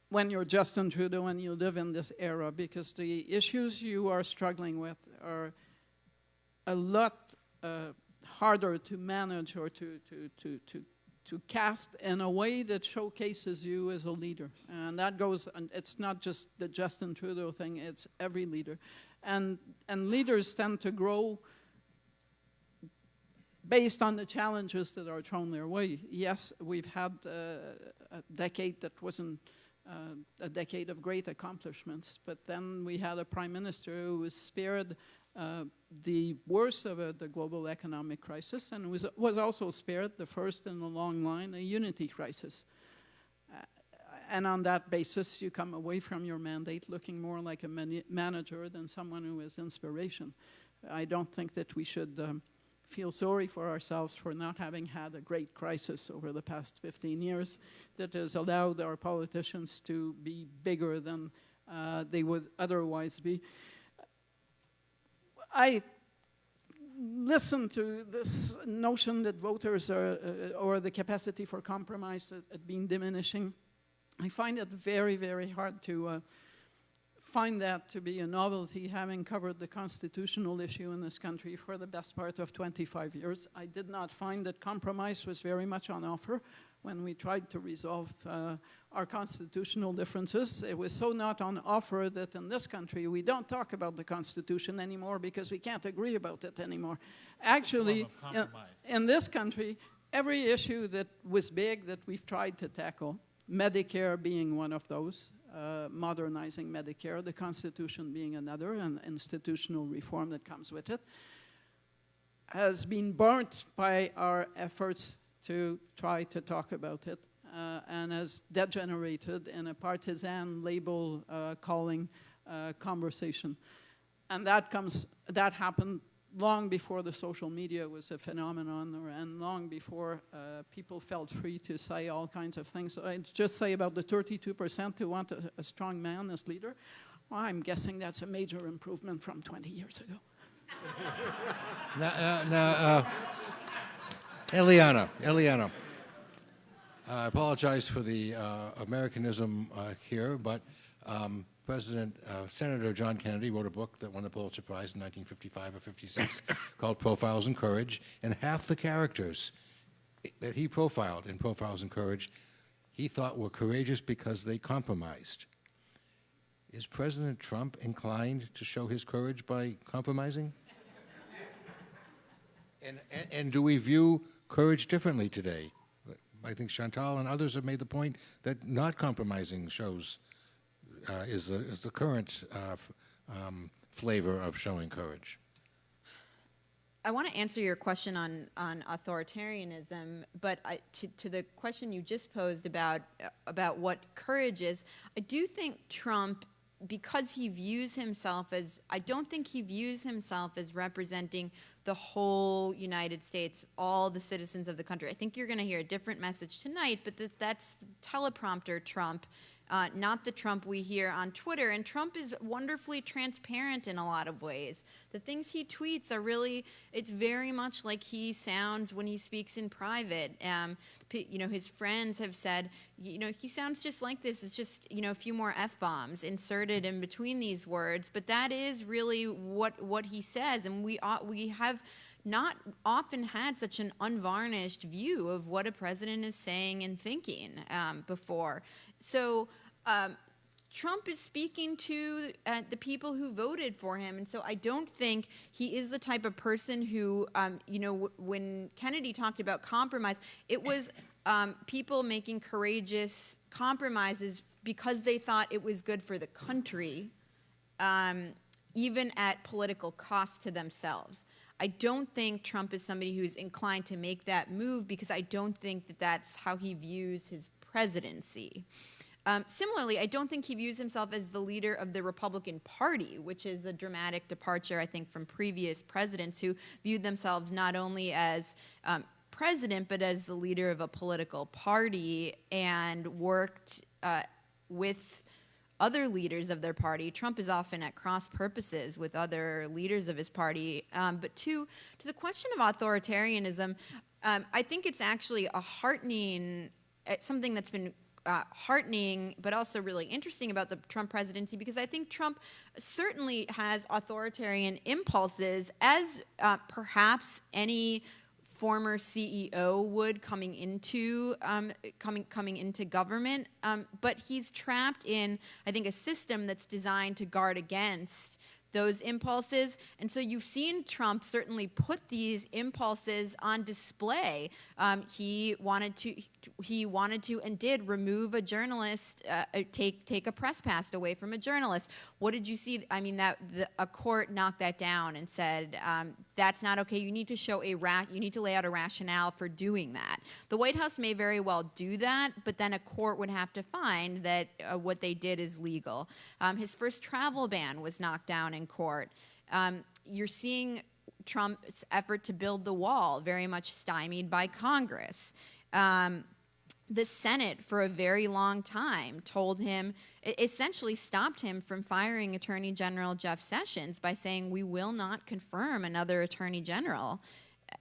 when you're Justin Trudeau and you live in this era, because the issues you are struggling with are a lot harder to manage or to cast in a way that showcases you as a leader. And that goes, and it's not just the Justin Trudeau thing, it's every leader. And leaders tend to grow based on the challenges that are thrown their way. Yes, we've had a decade that wasn't a decade of great accomplishments, but then we had a prime minister who was spared the worst of the global economic crisis, and was also spared the first in a long line, a unity crisis. And on that basis, you come away from your mandate looking more like a manager than someone who is inspiration. I don't think that we should feel sorry for ourselves for not having had a great crisis over the past 15 years that has allowed our politicians to be bigger than they would otherwise be. I listen to this notion that voters are, or the capacity for compromise had been diminishing. I find it very, very hard to find that to be a novelty, having covered the constitutional issue in this country for the best part of 25 years. I did not find that compromise was very much on offer when we tried to resolve our constitutional differences. It was so not on offer that in this country we don't talk about the Constitution anymore because we can't agree about it anymore. Actually, in this country, every issue that was big that we've tried to tackle, Medicare being one of those, modernizing Medicare, the Constitution being another, and institutional reform that comes with it, has been burnt by our efforts to try to talk about it, and has degenerated in a partisan label calling conversation. And that happened long before the social media was a phenomenon, and long before people felt free to say all kinds of things. So I'd just say about the 32% who want a strong man as leader, well, I'm guessing that's a major improvement from 20 years ago. Eliana, I apologize for the Americanism here, but Senator John Kennedy wrote a book that won the Pulitzer Prize in 1955 or 56 called Profiles in Courage, and half the characters that he profiled in Profiles in Courage he thought were courageous because they compromised. Is President Trump inclined to show his courage by compromising? And do we view courage differently today? I think Chantal and others have made the point that not compromising shows is the current flavor of showing courage. I want to answer your question on authoritarianism, but to the question you just posed about what courage is, I do think Trump, because he views himself as, I don't think he views himself as representing the whole United States, all the citizens of the country. I think you're going to hear a different message tonight, but that's teleprompter Trump, not the Trump we hear on Twitter. And Trump is wonderfully transparent in a lot of ways. The things he tweets are really, it's very much like he sounds when he speaks in private. His friends have said, he sounds just like this. It's just, a few more F-bombs inserted in between these words. But that is really what he says. And we have not often had such an unvarnished view of what a president is saying and thinking before. So Trump is speaking to the people who voted for him. And so I don't think he is the type of person who, when Kennedy talked about compromise, it was people making courageous compromises because they thought it was good for the country, even at political cost to themselves. I don't think Trump is somebody who's inclined to make that move because I don't think that that's how he views his presidency. Similarly, I don't think he views himself as the leader of the Republican Party, which is a dramatic departure, I think, from previous presidents who viewed themselves not only as president, but as the leader of a political party and worked with other leaders of their party. Trump is often at cross purposes with other leaders of his party. But to the question of authoritarianism, I think it's actually a heartening, something that's been heartening, but also really interesting about the Trump presidency, because I think Trump certainly has authoritarian impulses, as perhaps any former CEO would coming into government. But he's trapped in, I think, a system that's designed to guard against those impulses. And so you've seen Trump certainly put these impulses on display. He wanted to and did remove a journalist, take a press pass away from a journalist. What did you see? I mean, a court knocked that down and said, that's not okay. You need to lay out a rationale for doing that. The White House may very well do that, but then a court would have to find that what they did is legal. His first travel ban was knocked down in court. You're seeing Trump's effort to build the wall very much stymied by Congress. the Senate, for a very long time, told him, essentially stopped him from firing Attorney General Jeff Sessions by saying, we will not confirm another Attorney General.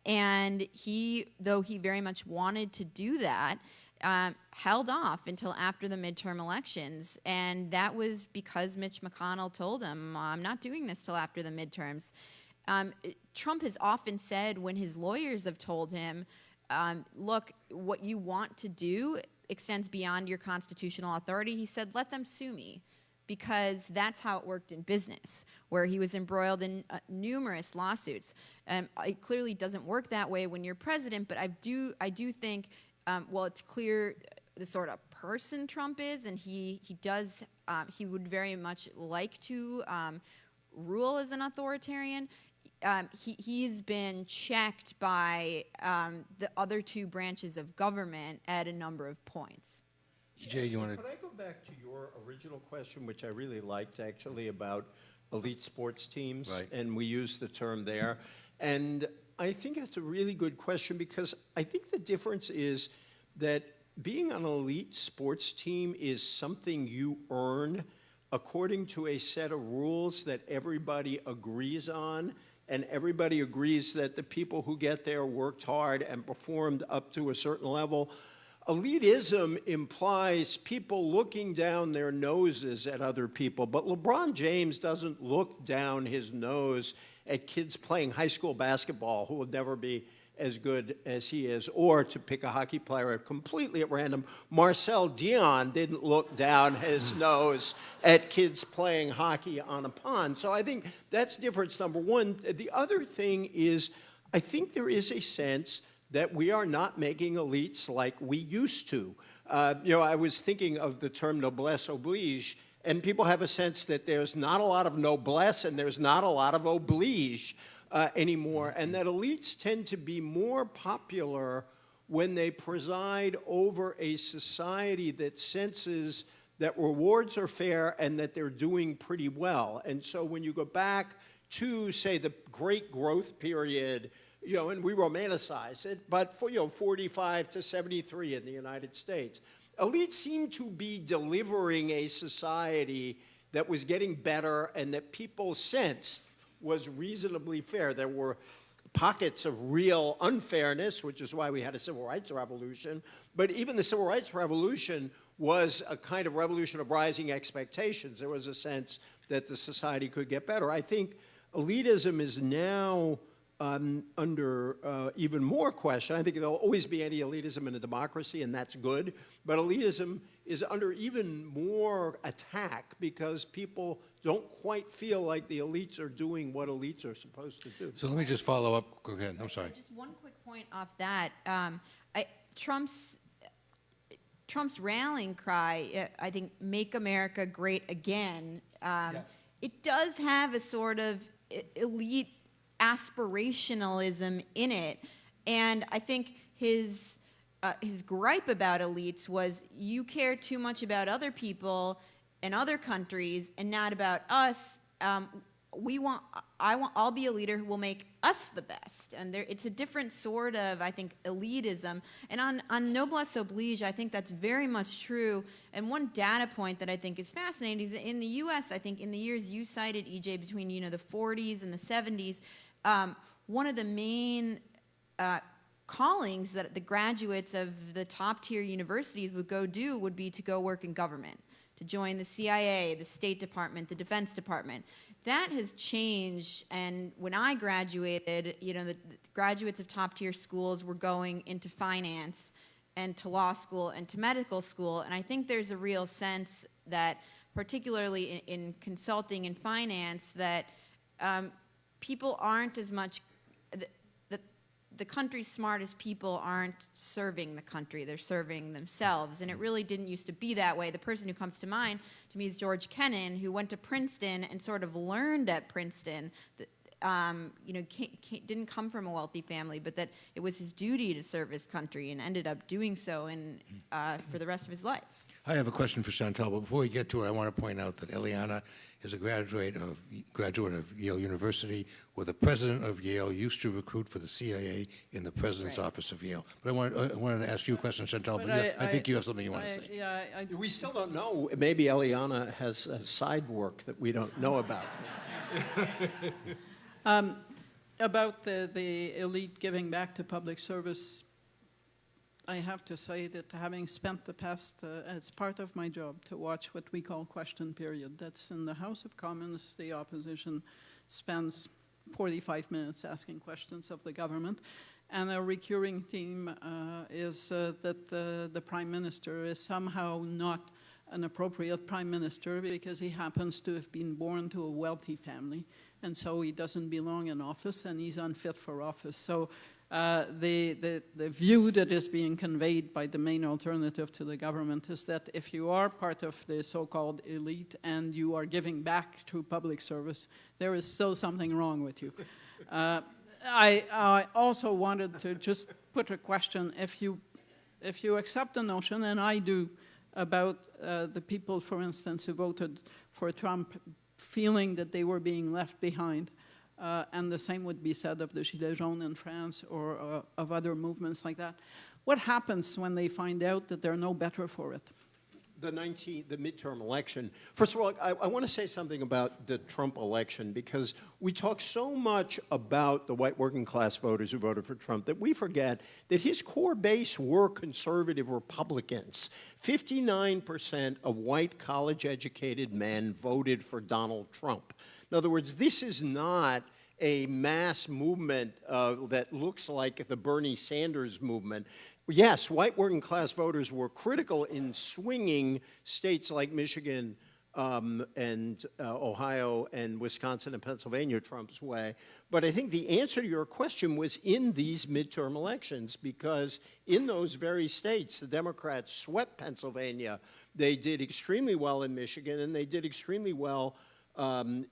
And he, though he very much wanted to do that, held off until after the midterm elections. And that was because Mitch McConnell told him, I'm not doing this till after the midterms. Trump has often said, when his lawyers have told him, look, what you want to do extends beyond your constitutional authority, he said, let them sue me, because that's how it worked in business, where he was embroiled in numerous lawsuits. It clearly doesn't work that way when you're president, but I do think, well, it's clear the sort of person Trump is, and he would very much like to rule as an authoritarian. He's been checked by the other two branches of government at a number of points. EJ, you want to? Could I go back to your original question, which I really liked, actually, about elite sports teams? Right. And we used the term there. And I think it's a really good question, because I think the difference is that being on an elite sports team is something you earn according to a set of rules that everybody agrees on, and everybody agrees that the people who get there worked hard and performed up to a certain level. Elitism implies people looking down their noses at other people, but LeBron James doesn't look down his nose at kids playing high school basketball who will never be as good as he is. Or, to pick a hockey player completely at random, Marcel Dion didn't look down his nose at kids playing hockey on a pond. So I think that's difference number one. The other thing is, I think there is a sense that we are not making elites like we used to. I was thinking of the term noblesse oblige, and people have a sense that there's not a lot of noblesse and there's not a lot of oblige anymore, and that elites tend to be more popular when they preside over a society that senses that rewards are fair and that they're doing pretty well. And so when you go back to, say, the great growth period, and we romanticize it, but for, 45 to 73 in the United States, elites seem to be delivering a society that was getting better and that people sensed was reasonably fair. There were pockets of real unfairness, which is why we had a civil rights revolution, but even the civil rights revolution was a kind of revolution of rising expectations. There was a sense that the society could get better. I think elitism is now under even more question. I think there'll always be anti-elitism in a democracy, and that's good. But elitism is under even more attack because people don't quite feel like the elites are doing what elites are supposed to do. So let me just follow up. Go ahead. I'm sorry. Just one quick point off that. Trump's rallying cry, I think, "Make America Great Again," it does have a sort of elite aspirationalism in it, and I think his gripe about elites was, you care too much about other people and other countries and not about us. I'll be a leader who will make us the best, and it's a different sort of, I think, elitism. And on noblesse oblige, I think that's very much true. And one data point that I think is fascinating is that in the U.S., I think in the years you cited, EJ, between the 40s and the 70s. One of the main callings that the graduates of the top-tier universities would go do would be to go work in government, to join the CIA, the State Department, the Defense Department. That has changed, and when I graduated, the graduates of top-tier schools were going into finance and to law school and to medical school, and I think there's a real sense that, particularly in consulting and finance, that people aren't as much, the country's smartest people aren't serving the country, they're serving themselves. And it really didn't used to be that way. The person who comes to mind to me is George Kennan, who went to Princeton and sort of learned at Princeton that, didn't come from a wealthy family, but that it was his duty to serve his country and ended up doing so for the rest of his life. I have a question for Chantal, but before we get to it, I want to point out that Eliana is a graduate of Yale University, where the president of Yale used to recruit for the CIA in the president's office of Yale. But I wanted to ask you a question, Chantal, but I think you have something you want to say. Yeah, We still don't know. Maybe Eliana has a side work that we don't know about. about the elite giving back to public service, I have to say that having spent the past, it's part of my job to watch what we call question period. That's in the House of Commons, the opposition spends 45 minutes asking questions of the government. And a recurring theme is that the Prime Minister is somehow not an appropriate Prime Minister because he happens to have been born to a wealthy family. And so he doesn't belong in office and he's unfit for office. So the view that is being conveyed by the main alternative to the government is that if you are part of the so-called elite and you are giving back to public service, there is still something wrong with you. I also wanted to just put a question. If you accept the notion, and I do, about the people, for instance, who voted for Trump feeling that they were being left behind, and the same would be said of the Gilets jaunes in France or of other movements like that. What happens when they find out that they're no better for it? The midterm election. First of all, I want to say something about the Trump election because we talk so much about the white working class voters who voted for Trump that we forget that his core base were conservative Republicans. 59% of white college-educated men voted for Donald Trump. In other words, this is not a mass movement that looks like the Bernie Sanders movement. Yes, white working class voters were critical in swinging states like Michigan and Ohio and Wisconsin and Pennsylvania Trump's way. But I think the answer to your question was in these midterm elections, because in those very states, the Democrats swept Pennsylvania. They did extremely well in Michigan, and they did extremely well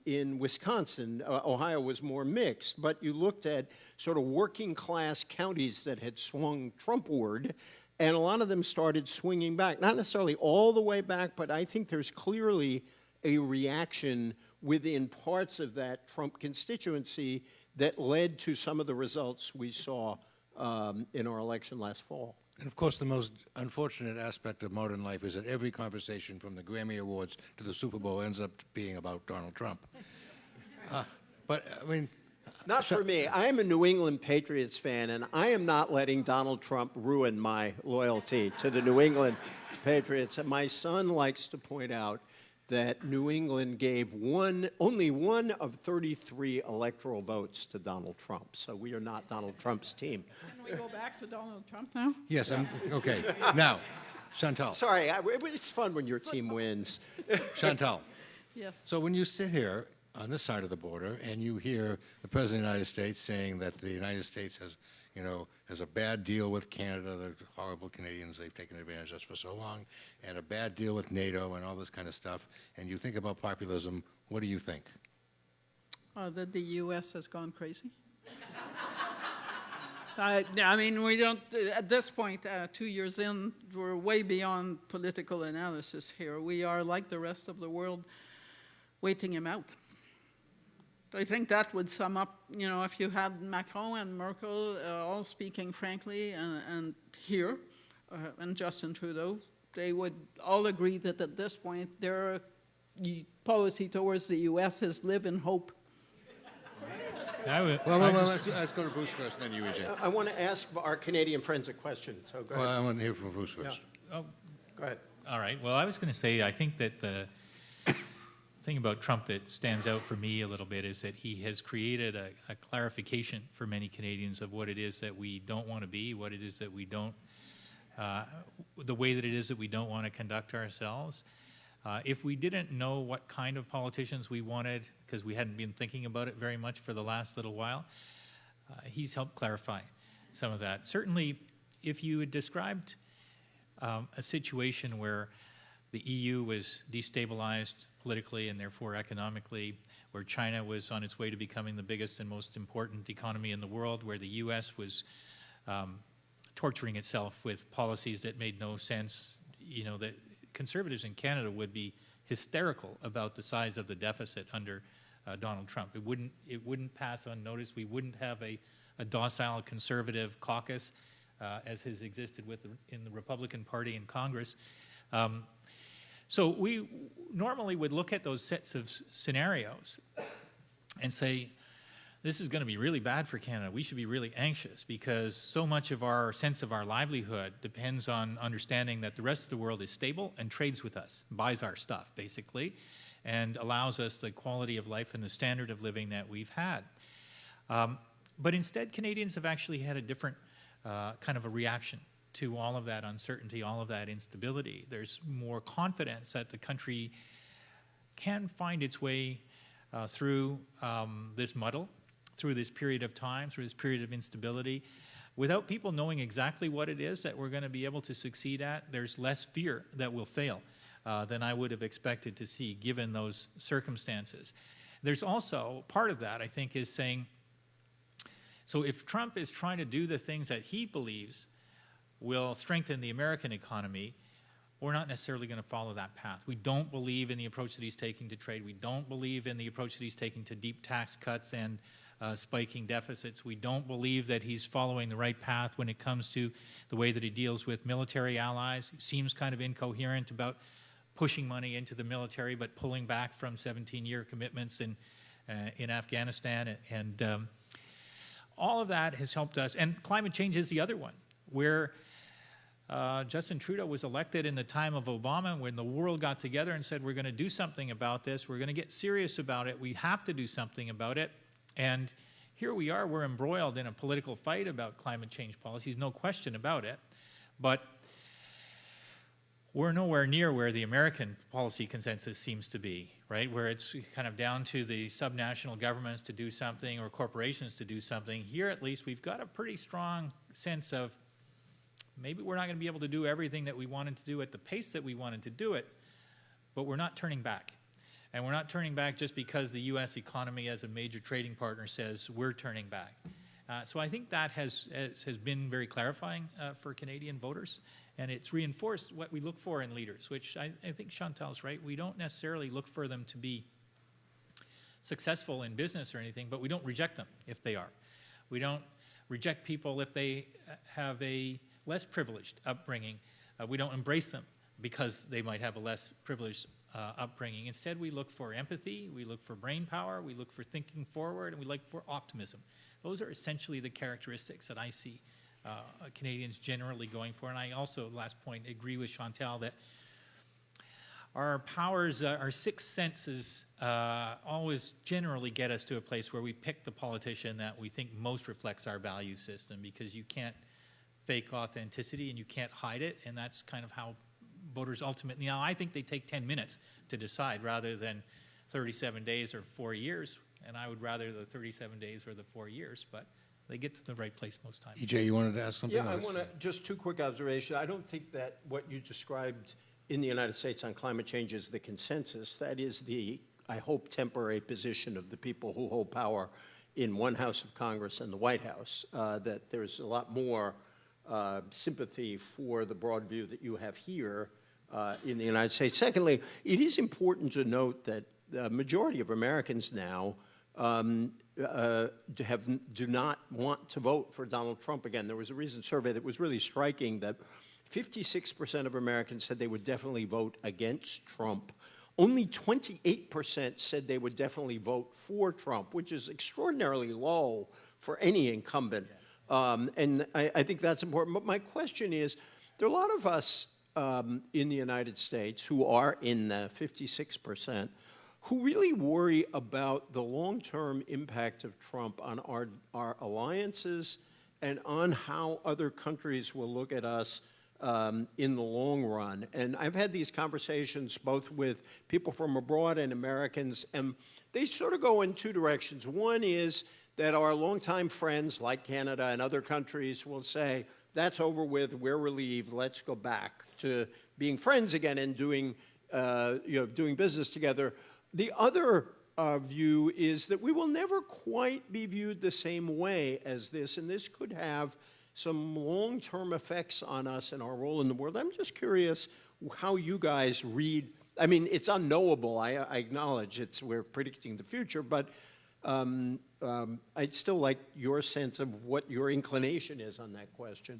in Wisconsin. Ohio was more mixed, but you looked at sort of working class counties that had swung Trumpward, and a lot of them started swinging back. Not necessarily all the way back, but I think there's clearly a reaction within parts of that Trump constituency that led to some of the results we saw in our election last fall. And of course, the most unfortunate aspect of modern life is that every conversation from the Grammy Awards to the Super Bowl ends up being about Donald Trump. But, I mean... Not for me. I am a New England Patriots fan, and I am not letting Donald Trump ruin my loyalty to the New England Patriots. And my son likes to point out that New England gave only one of 33 electoral votes to Donald Trump. So we are not Donald Trump's team. Can we go back to Donald Trump now? Yes, okay. Now, Chantal. Sorry, it's fun when your team wins. Chantal. Yes. So when you sit here on this side of the border and you hear the President of the United States saying that the United States has a bad deal with Canada, the horrible Canadians, they've taken advantage of us for so long, and a bad deal with NATO and all this kind of stuff, and you think about populism, what do you think? That the U.S. has gone crazy. I mean, we don't, at this point, 2 years in, we're way beyond political analysis here. We are, like the rest of the world, waiting him out. I think that would sum up, if you had Macron and Merkel all speaking frankly, and here, and Justin Trudeau, they would all agree that at this point, their policy towards the U.S. is live in hope. Well, let's go to Bruce first, and then you, EJ. I want to ask our Canadian friends a question, so go ahead. Well, I want to hear from Bruce first. Yeah. Oh, Go ahead. all right. Well, I was going to say, I think that the thing about Trump that stands out for me a little bit is that he has created a clarification for many Canadians of what it is that we don't want to be, what it is that we don't, the way that it is that we don't want to conduct ourselves. If we didn't know what kind of politicians we wanted, because we hadn't been thinking about it very much for the last little while, he's helped clarify some of that. Certainly, if you had described a situation where the EU was destabilized politically and therefore economically, where China was on its way to becoming the biggest and most important economy in the world, where the U.S. was torturing itself with policies that made no sense, that conservatives in Canada would be hysterical about the size of the deficit under Donald Trump. It wouldn't pass unnoticed. We wouldn't have a docile conservative caucus as has existed in the Republican Party in Congress. So we normally would look at those sets of scenarios and say, this is going to be really bad for Canada. We should be really anxious because so much of our sense of our livelihood depends on understanding that the rest of the world is stable and trades with us, buys our stuff, basically, and allows us the quality of life and the standard of living that we've had. But instead, Canadians have actually had a different kind of a reaction to all of that uncertainty, all of that instability. There's more confidence that the country can find its way through this muddle, through this period of time, through this period of instability. Without people knowing exactly what it is that we're going to be able to succeed at, there's less fear that we'll fail than I would have expected to see given those circumstances. There's also part of that, I think, is saying, so if Trump is trying to do the things that he believes will strengthen the American economy, we're not necessarily going to follow that path. We don't believe in the approach that he's taking to trade. We don't believe in the approach that he's taking to deep tax cuts and spiking deficits. We don't believe that he's following the right path when it comes to the way that he deals with military allies. He seems kind of incoherent about pushing money into the military but pulling back from 17-year commitments in Afghanistan. And all of that has helped us. And climate change is the other one, where Justin Trudeau was elected in the time of Obama when the world got together and said, we're going to do something about this. We're going to get serious about it. We have to do something about it. And here we are. We're embroiled in a political fight about climate change policies, no question about it. But we're nowhere near where the American policy consensus seems to be, right? Where it's kind of down to the subnational governments to do something or corporations to do something. Here, at least, we've got a pretty strong sense of maybe we're not going to be able to do everything that we wanted to do at the pace that we wanted to do it, but we're not turning back. And we're not turning back just because the U.S. economy as a major trading partner says we're turning back. So I think that has been very clarifying for Canadian voters, and it's reinforced what we look for in leaders, which I think Chantal's right. We don't necessarily look for them to be successful in business or anything, but we don't reject them if they are. We don't reject people if they have a less privileged upbringing. We don't embrace them because they might have a less privileged upbringing. Instead, we look for empathy, we look for brain power, we look for thinking forward, and we look for optimism. Those are essentially the characteristics that I see Canadians generally going for. And I also, last point, agree with Chantal that our powers, our sixth senses always generally get us to a place where we pick the politician that we think most reflects our value system, because you can't fake authenticity and you can't hide it, and that's kind of how voters ultimately, now I think they take 10 minutes to decide rather than 37 days or 4 years, and I would rather the 37 days or the 4 years, but they get to the right place most times. EJ, you wanted to ask something? Yeah, I want to, just two quick observations. I don't think that what you described in the United States on climate change is the consensus. That is the, I hope, temporary position of the people who hold power in one house of Congress and the White House, that there's a lot more sympathy for the broad view that you have here in the United States. Secondly, it is important to note that the majority of Americans now do not want to vote for Donald Trump again. There was a recent survey that was really striking that 56% of Americans said they would definitely vote against Trump. Only 28% said they would definitely vote for Trump, which is extraordinarily low for any incumbent. And I think that's important. But my question is, there are a lot of us in the United States who are in the 56% who really worry about the long-term impact of Trump on our alliances and on how other countries will look at us in the long run. And I've had these conversations both with people from abroad and Americans, and they sort of go in two directions. One is that our longtime friends like Canada and other countries will say, that's over with, we're relieved, let's go back to being friends again and doing business together. The other view is that we will never quite be viewed the same way as this, and this could have some long-term effects on us and our role in the world. I'm just curious how you guys read. I mean, it's unknowable. I acknowledge we're predicting the future, but I'd still like your sense of what your inclination is on that question.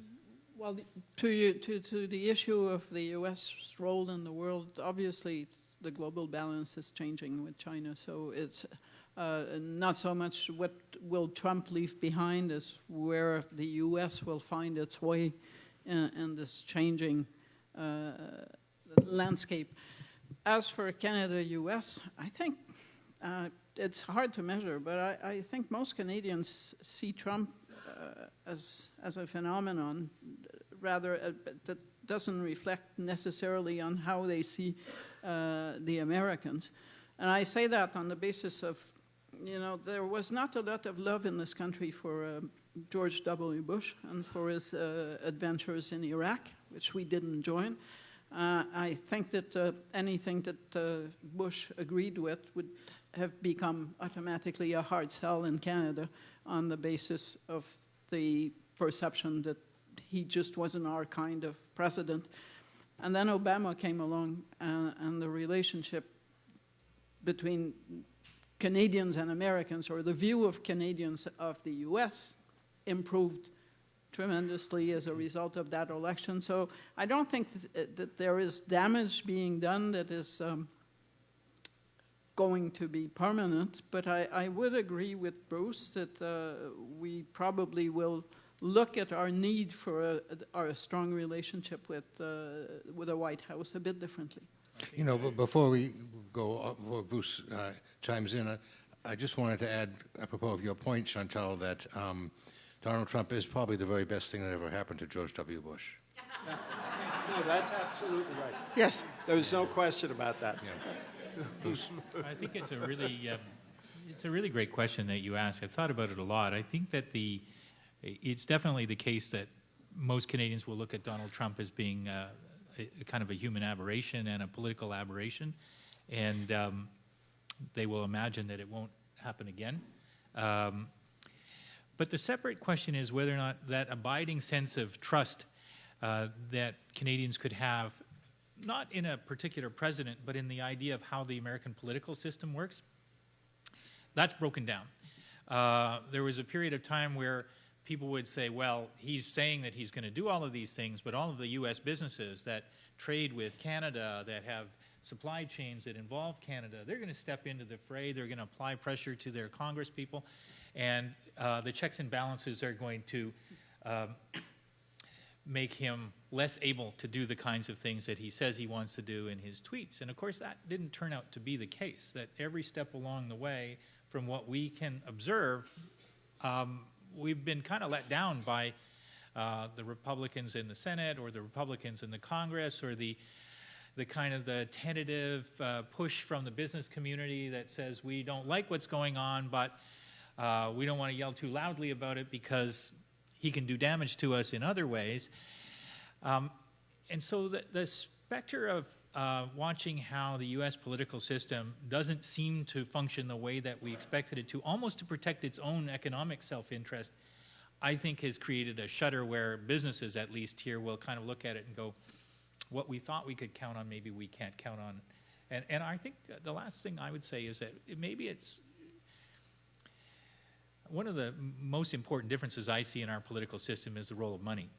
Well, to the issue of the U.S. role in the world, obviously the global balance is changing with China, so it's not so much what will Trump leave behind as where the U.S. will find its way in this changing landscape. As for Canada-U.S., I think it's hard to measure, but I think most Canadians see Trump as a phenomenon, rather that doesn't reflect necessarily on how they see the Americans. And I say that on the basis of, there was not a lot of love in this country for George W. Bush and for his adventures in Iraq, which we didn't join. I think that anything that Bush agreed with would have become automatically a hard sell in Canada on the basis of the perception that he just wasn't our kind of president. And then Obama came along, and the relationship between Canadians and Americans, or the view of Canadians of the U.S., improved tremendously as a result of that election. So I don't think that there is damage being done that is going to be permanent, but I would agree with Bruce that we probably will look at our need for a strong relationship with the White House a bit differently. But before we go, before Bruce chimes in, I just wanted to add, apropos of your point, Chantal, that Donald Trump is probably the very best thing that ever happened to George W. Bush. No, that's absolutely right. Yes. There's no question about that. Yeah. I think it's a really great question that you ask. I've thought about it a lot. I think that it's definitely the case that most Canadians will look at Donald Trump as being a kind of a human aberration and a political aberration, and they will imagine that it won't happen again. But the separate question is whether or not that abiding sense of trust that Canadians could have, not in a particular president, but in the idea of how the American political system works, that's broken down. There was a period of time where people would say, well, he's saying that he's going to do all of these things, but all of the U.S. businesses that trade with Canada, that have supply chains that involve Canada, they're going to step into the fray, they're going to apply pressure to their Congress people, and the checks and balances are going to make him less able to do the kinds of things that he says he wants to do in his tweets. And of course, that didn't turn out to be the case, that every step along the way, from what we can observe, we've been kind of let down by the Republicans in the Senate or the Republicans in the Congress, or the kind of the tentative push from the business community that says we don't like what's going on, but we don't want to yell too loudly about it because he can do damage to us in other ways. And so the specter of watching how the U.S. political system doesn't seem to function the way that we expected it to, almost to protect its own economic self-interest, I think has created a shudder where businesses, at least here, will kind of look at it and go, what we thought we could count on, maybe we can't count on. And I think the last thing I would say is that maybe it's one of the most important differences I see in our political system is the role of money.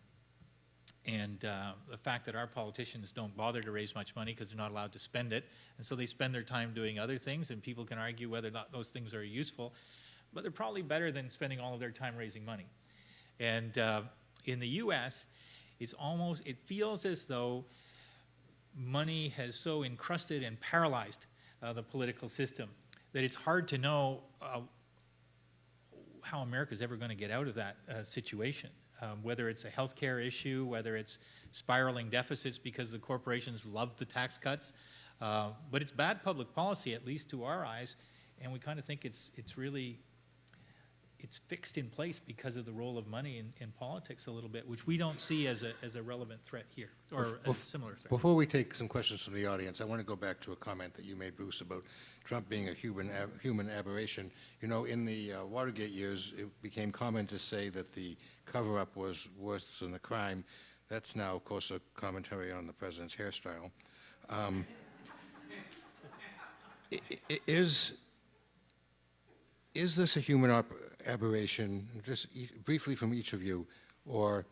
And the fact that our politicians don't bother to raise much money because they're not allowed to spend it. And so they spend their time doing other things, and people can argue whether or not those things are useful. But they're probably better than spending all of their time raising money. And in the U.S., it feels as though money has so encrusted and paralyzed the political system that it's hard to know how America's ever going to get out of that situation. Whether it's a healthcare issue, whether it's spiraling deficits because the corporations love the tax cuts, but it's bad public policy, at least to our eyes, and we kind of think it's it's fixed in place because of the role of money in politics a little bit, which we don't see as a relevant threat here, or a similar threat. Before we take some questions from the audience, I want to go back to a comment that you made, Bruce, about Trump being a human aberration. You know, in the Watergate years, it became common to say that the cover-up was worse than the crime. That's now, of course, a commentary on the president's hairstyle. Is this a human aberration, just briefly from each of you, or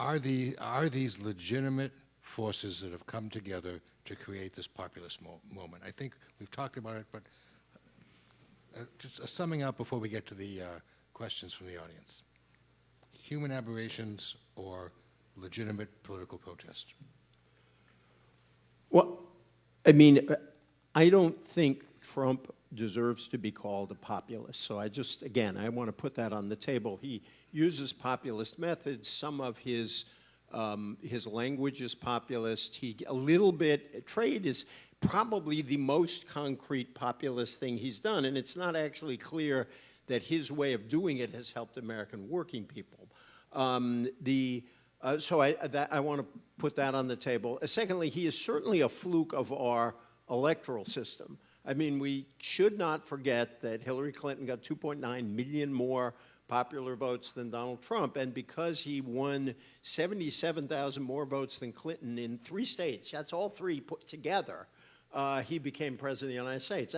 are these legitimate forces that have come together to create this populist moment? I think we've talked about it, but just a summing up before we get to the questions from the audience. Human aberrations or legitimate political protest? Well, I mean, I don't think Trump deserves to be called a populist. So again, I want to put that on the table. He uses populist methods. Some of his language is populist. Trade is probably the most concrete populist thing he's done, and it's not actually clear that his way of doing it has helped American working people. So I want to put that on the table. Secondly, he is certainly a fluke of our electoral system. I mean, we should not forget that Hillary Clinton got 2.9 million more popular votes than Donald Trump, and because he won 77,000 more votes than Clinton in 3 states, that's all 3 put together, he became president of the United States.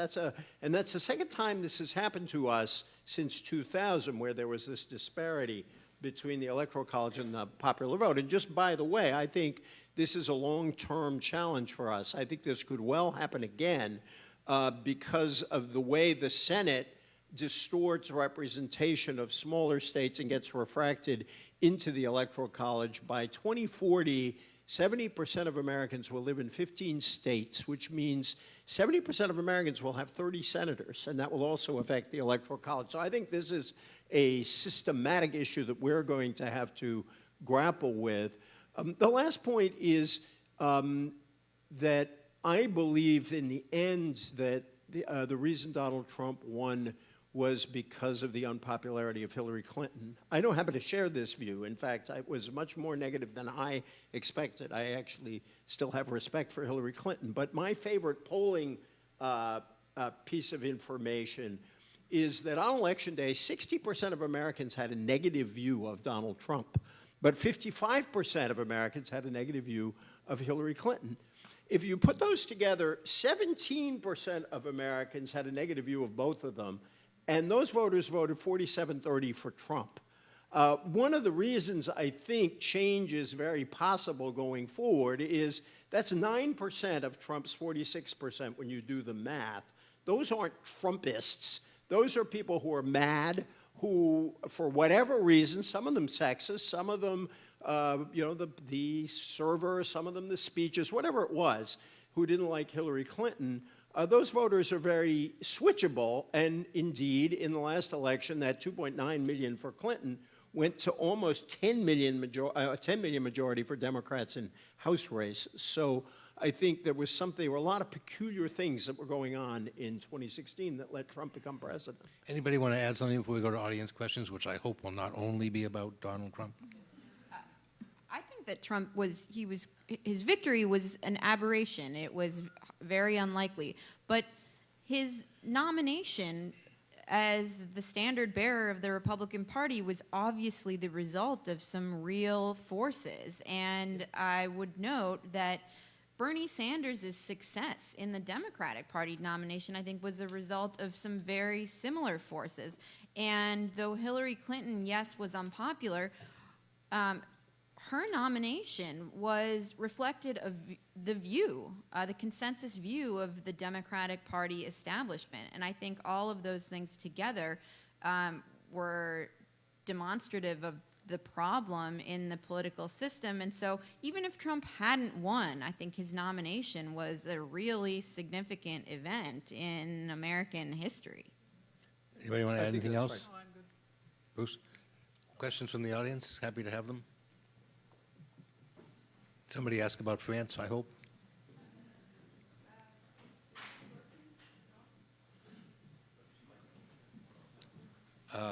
And that's the second time this has happened to us since 2000, where there was this disparity between the Electoral College and the popular vote. And just by the way, I think this is a long-term challenge for us. I think this could well happen again because of the way the Senate distorts representation of smaller states and gets refracted into the Electoral College. By 2040, 70% of Americans will live in 15 states, which means 70% of Americans will have 30 senators, and that will also affect the Electoral College. So I think this is a systematic issue that we're going to have to grapple with. The last point is that I believe in the end that the reason Donald Trump won was because of the unpopularity of Hillary Clinton. I don't happen to share this view. In fact, it was much more negative than I expected. I actually still have respect for Hillary Clinton. But my favorite polling piece of information is that on Election Day, 60% of Americans had a negative view of Donald Trump, but 55% of Americans had a negative view of Hillary Clinton. If you put those together, 17% of Americans had a negative view of both of them, and those voters voted 47-30 for Trump. One of the reasons I think change is very possible going forward is that's 9% of Trump's 46% when you do the math. Those aren't Trumpists. Those are people who are mad, who, for whatever reason, some of them sexist, some of them, the server, some of them the speeches, whatever it was, who didn't like Hillary Clinton. Those voters are very switchable, and indeed, in the last election, that 2.9 million for Clinton went to almost 10 million majority for Democrats in House races. So I think there were a lot of peculiar things that were going on in 2016 that let Trump become president. Anybody want to add something before we go to audience questions, which I hope will not only be about Donald Trump? I think that his victory was an aberration. It was very unlikely. But his nomination as the standard bearer of the Republican Party was obviously the result of some real forces. And I would note that Bernie Sanders' success in the Democratic Party nomination, I think, was a result of some very similar forces. And though Hillary Clinton, yes, was unpopular, her nomination was reflected of the consensus view of the Democratic Party establishment. And I think all of those things together were demonstrative of the problem in the political system. And so even if Trump hadn't won, I think his nomination was a really significant event in American history. Anybody want to add anything else? No, I'm good. Bruce? Questions from the audience? Happy to have them. Somebody ask about France, I hope.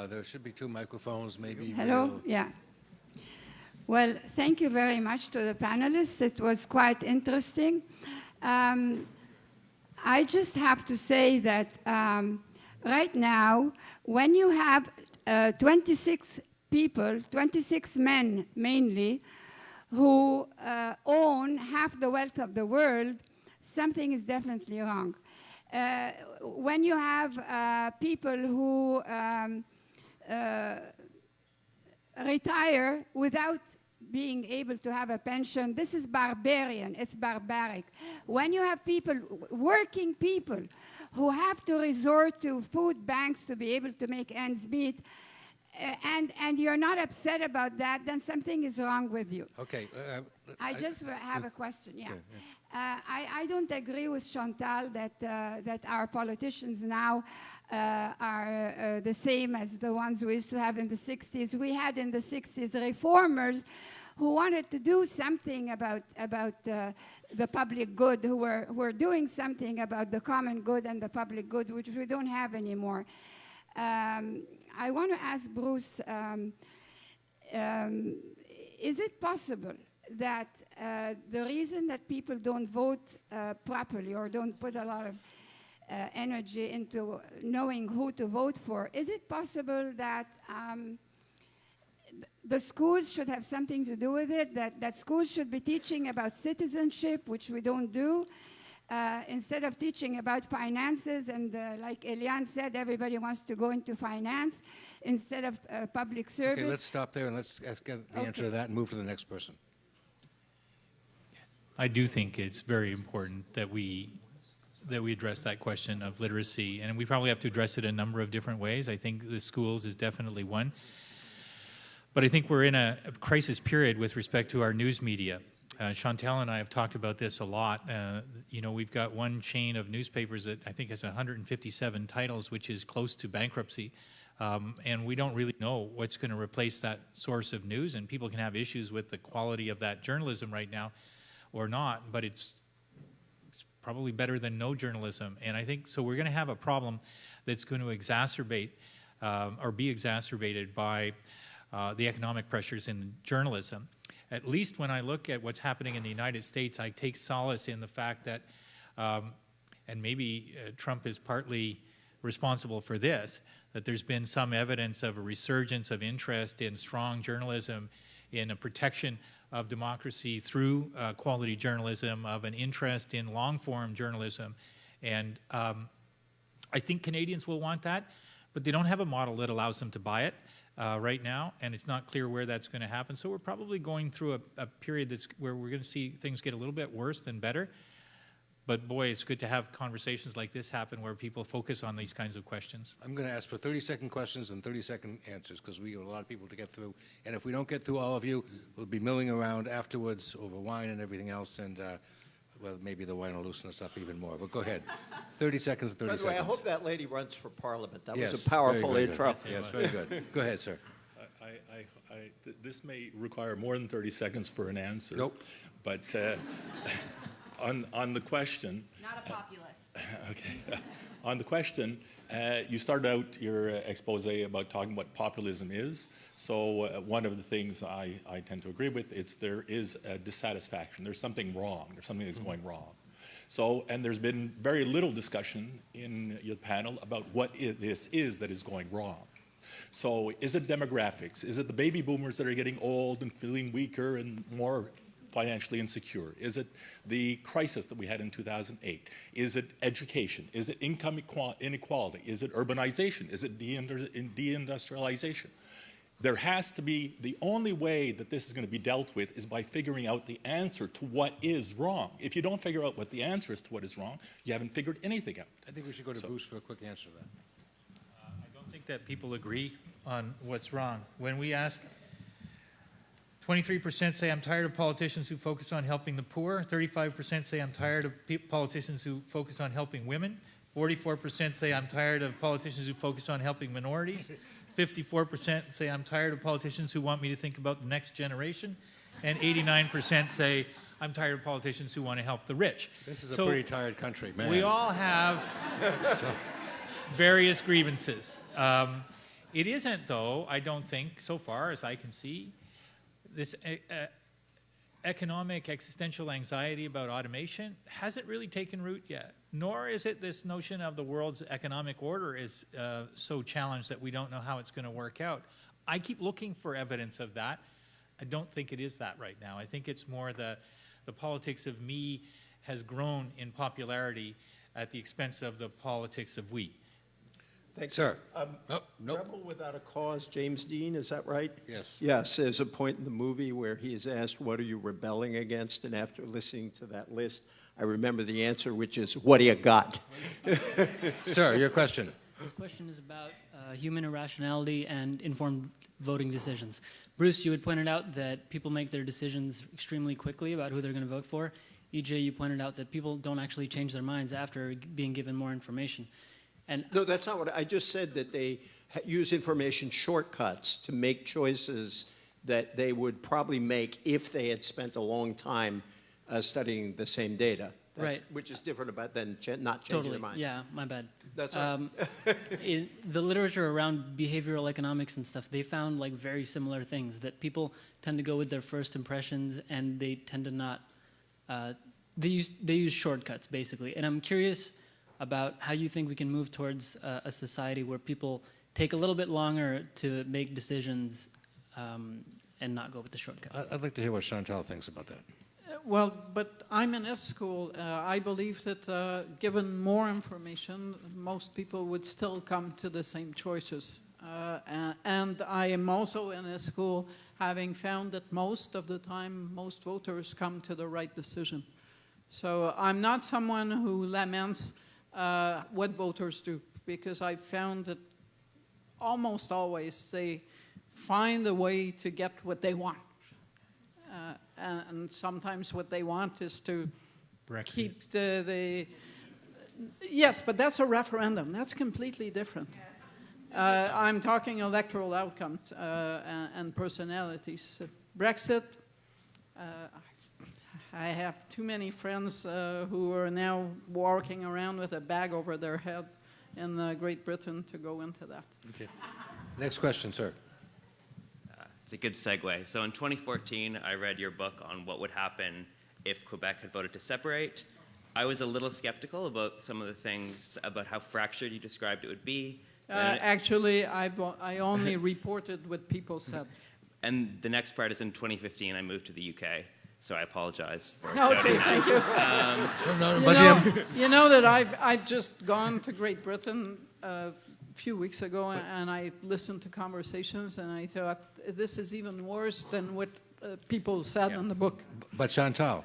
There should be 2 microphones, maybe. Hello? we'll- Yeah. Well, thank you very much to the panelists. It was quite interesting. I just have to say that right now, when you have 26 people, 26 men mainly, who own half the wealth of the world, something is definitely wrong. When you have people who retire without being able to have a pension, this is barbarian, it's barbaric. When you have people, working people, who have to resort to food banks to be able to make ends meet, and you're not upset about that, then something is wrong with you. Okay. I just have a question, yeah. Okay, I don't agree with Chantal that our politicians now are the same as the ones we used to have in the 60s. We had in the 60s reformers who wanted to do something about the public good, who were doing something about the common good and the public good, which we don't have anymore. I want to ask Bruce, is it possible that the reason that people don't vote properly or don't put a lot of energy into knowing who to vote for, is it possible that the schools should have something to do with it, that schools should be teaching about citizenship, which we don't do, instead of teaching about finances, and like Eliane said, everybody wants to go into finance instead of public service. Okay, let's stop there and let's get the answer to that and move to the next person. I do think it's very important that we address that question of literacy, and we probably have to address it a number of different ways. I think the schools is definitely one. But I think we're in a crisis period with respect to our news media. Chantal and I have talked about this a lot. We've got one chain of newspapers that I think has 157 titles, which is close to bankruptcy. And we don't really know what's going to replace that source of news. And people can have issues with the quality of that journalism right now or not, but it's probably better than no journalism. And I think so we're going to have a problem that's going to exacerbate or be exacerbated by the economic pressures in journalism. At least when I look at what's happening in the United States, I take solace in the fact that, and maybe Trump is partly responsible for this, that there's been some evidence of a resurgence of interest in strong journalism, in a protection of democracy through quality journalism, of an interest in long-form journalism. And I think Canadians will want that, but they don't have a model that allows them to buy it right now, and it's not clear where that's going to happen. So we're probably going through a period where we're going to see things get a little bit worse than better. But boy, it's good to have conversations like this happen where people focus on these kinds of questions. I'm going to ask for 30-second questions and 30-second answers because we have a lot of people to get through. And if we don't get through all of you, we'll be milling around afterwards over wine and everything else. And, well, maybe the wine will loosen us up even more. But go ahead. 30 seconds and 30 By the way, seconds. I hope that lady runs for Parliament. That Yes, was a powerful very intro. good. Yes, very good. Go ahead, sir. This may require more than 30 seconds for an answer. Nope. But on the question... Not a populist. Okay. On the question, you started out your expose about talking about populism is. So one of the things I tend to agree with is there is a dissatisfaction. There's something wrong. There's something that's going wrong. So, and there's been very little discussion in your panel about what this is that is going wrong. So is it demographics? Is it the baby boomers that are getting old and feeling weaker and more financially insecure? Is it the crisis that we had in 2008? Is it education? Is it income inequality? Is it urbanization? Is it deindustrialization? There has to be, the only way that this is going to be dealt with is by figuring out the answer to what is wrong. If you don't figure out what the answer is to what is wrong, you haven't figured anything out. I think we should go to Bruce for a quick answer to that. I don't think that people agree on what's wrong. When we ask, 23% say I'm tired of politicians who focus on helping the poor, 35% say I'm tired of politicians who focus on helping women, 44% say I'm tired of politicians who focus on helping minorities, 54% say I'm tired of politicians who want me to think about the next generation, and 89% say I'm tired of politicians who want to help the rich. This is a pretty tired country, man. We all have various grievances. It isn't, though, I don't think, so far as I can see. This economic existential anxiety about automation hasn't really taken root yet, nor is it this notion of the world's economic order is so challenged that we don't know how it's going to work out. I keep looking for evidence of that. I don't think it is that right now. I think it's more the politics of me has grown in popularity at the expense of the politics of we. Thanks. Sir. Nope. Rebel Without a Cause, James Dean, is that right? Yes. Yes, there's a point in the movie where he is asked, what are you rebelling against? And after listening to that list, I remember the answer, which is, what do you got? Sir, your question. This question is about human irrationality and informed voting decisions. Bruce, you had pointed out that people make their decisions extremely quickly about who they're going to vote for. EJ, you pointed out that people don't actually change their minds after being given more information. And No, that's not what I just said, that they use information shortcuts to make choices that they would probably make if they had spent a long time studying the same data. Right. Which is different about than not changing totally, their minds. yeah, my bad. That's all right. In the literature around behavioral economics and stuff, they found like very similar things, that people tend to go with their first impressions and they tend to not, they use shortcuts basically. And I'm curious about how you think we can move towards a society where people take a little bit longer to make decisions and not go with the shortcuts. I'd like to hear what Chantal thinks about that. Well, but I'm in S school. I believe that given more information, most people would still come to the same choices. And I am also in S school, having found that most of the time, most voters come to the right decision. So I'm not someone who laments what voters do, because I found that almost always they find a way to get what they want. And sometimes what they want is to Brexit. keep the yes, but that's a referendum. That's completely different. I'm talking electoral outcomes and personalities. Brexit, I have too many friends who are now walking around with a bag over their head in Great Britain to go into that. Okay. Next question, sir. It's a good segue. So in 2014, I read your book on what would happen if Quebec had voted to separate. I was a little skeptical about some of the things, about how fractured you described it would be. Actually, I only reported what people said. And the next part is in 2015, I moved to the UK, so I apologize for Okay, thank you. You know that I've just gone to Great Britain a few weeks ago, and I listened to conversations, and I thought, this is even worse than what people said in the book. But Chantal,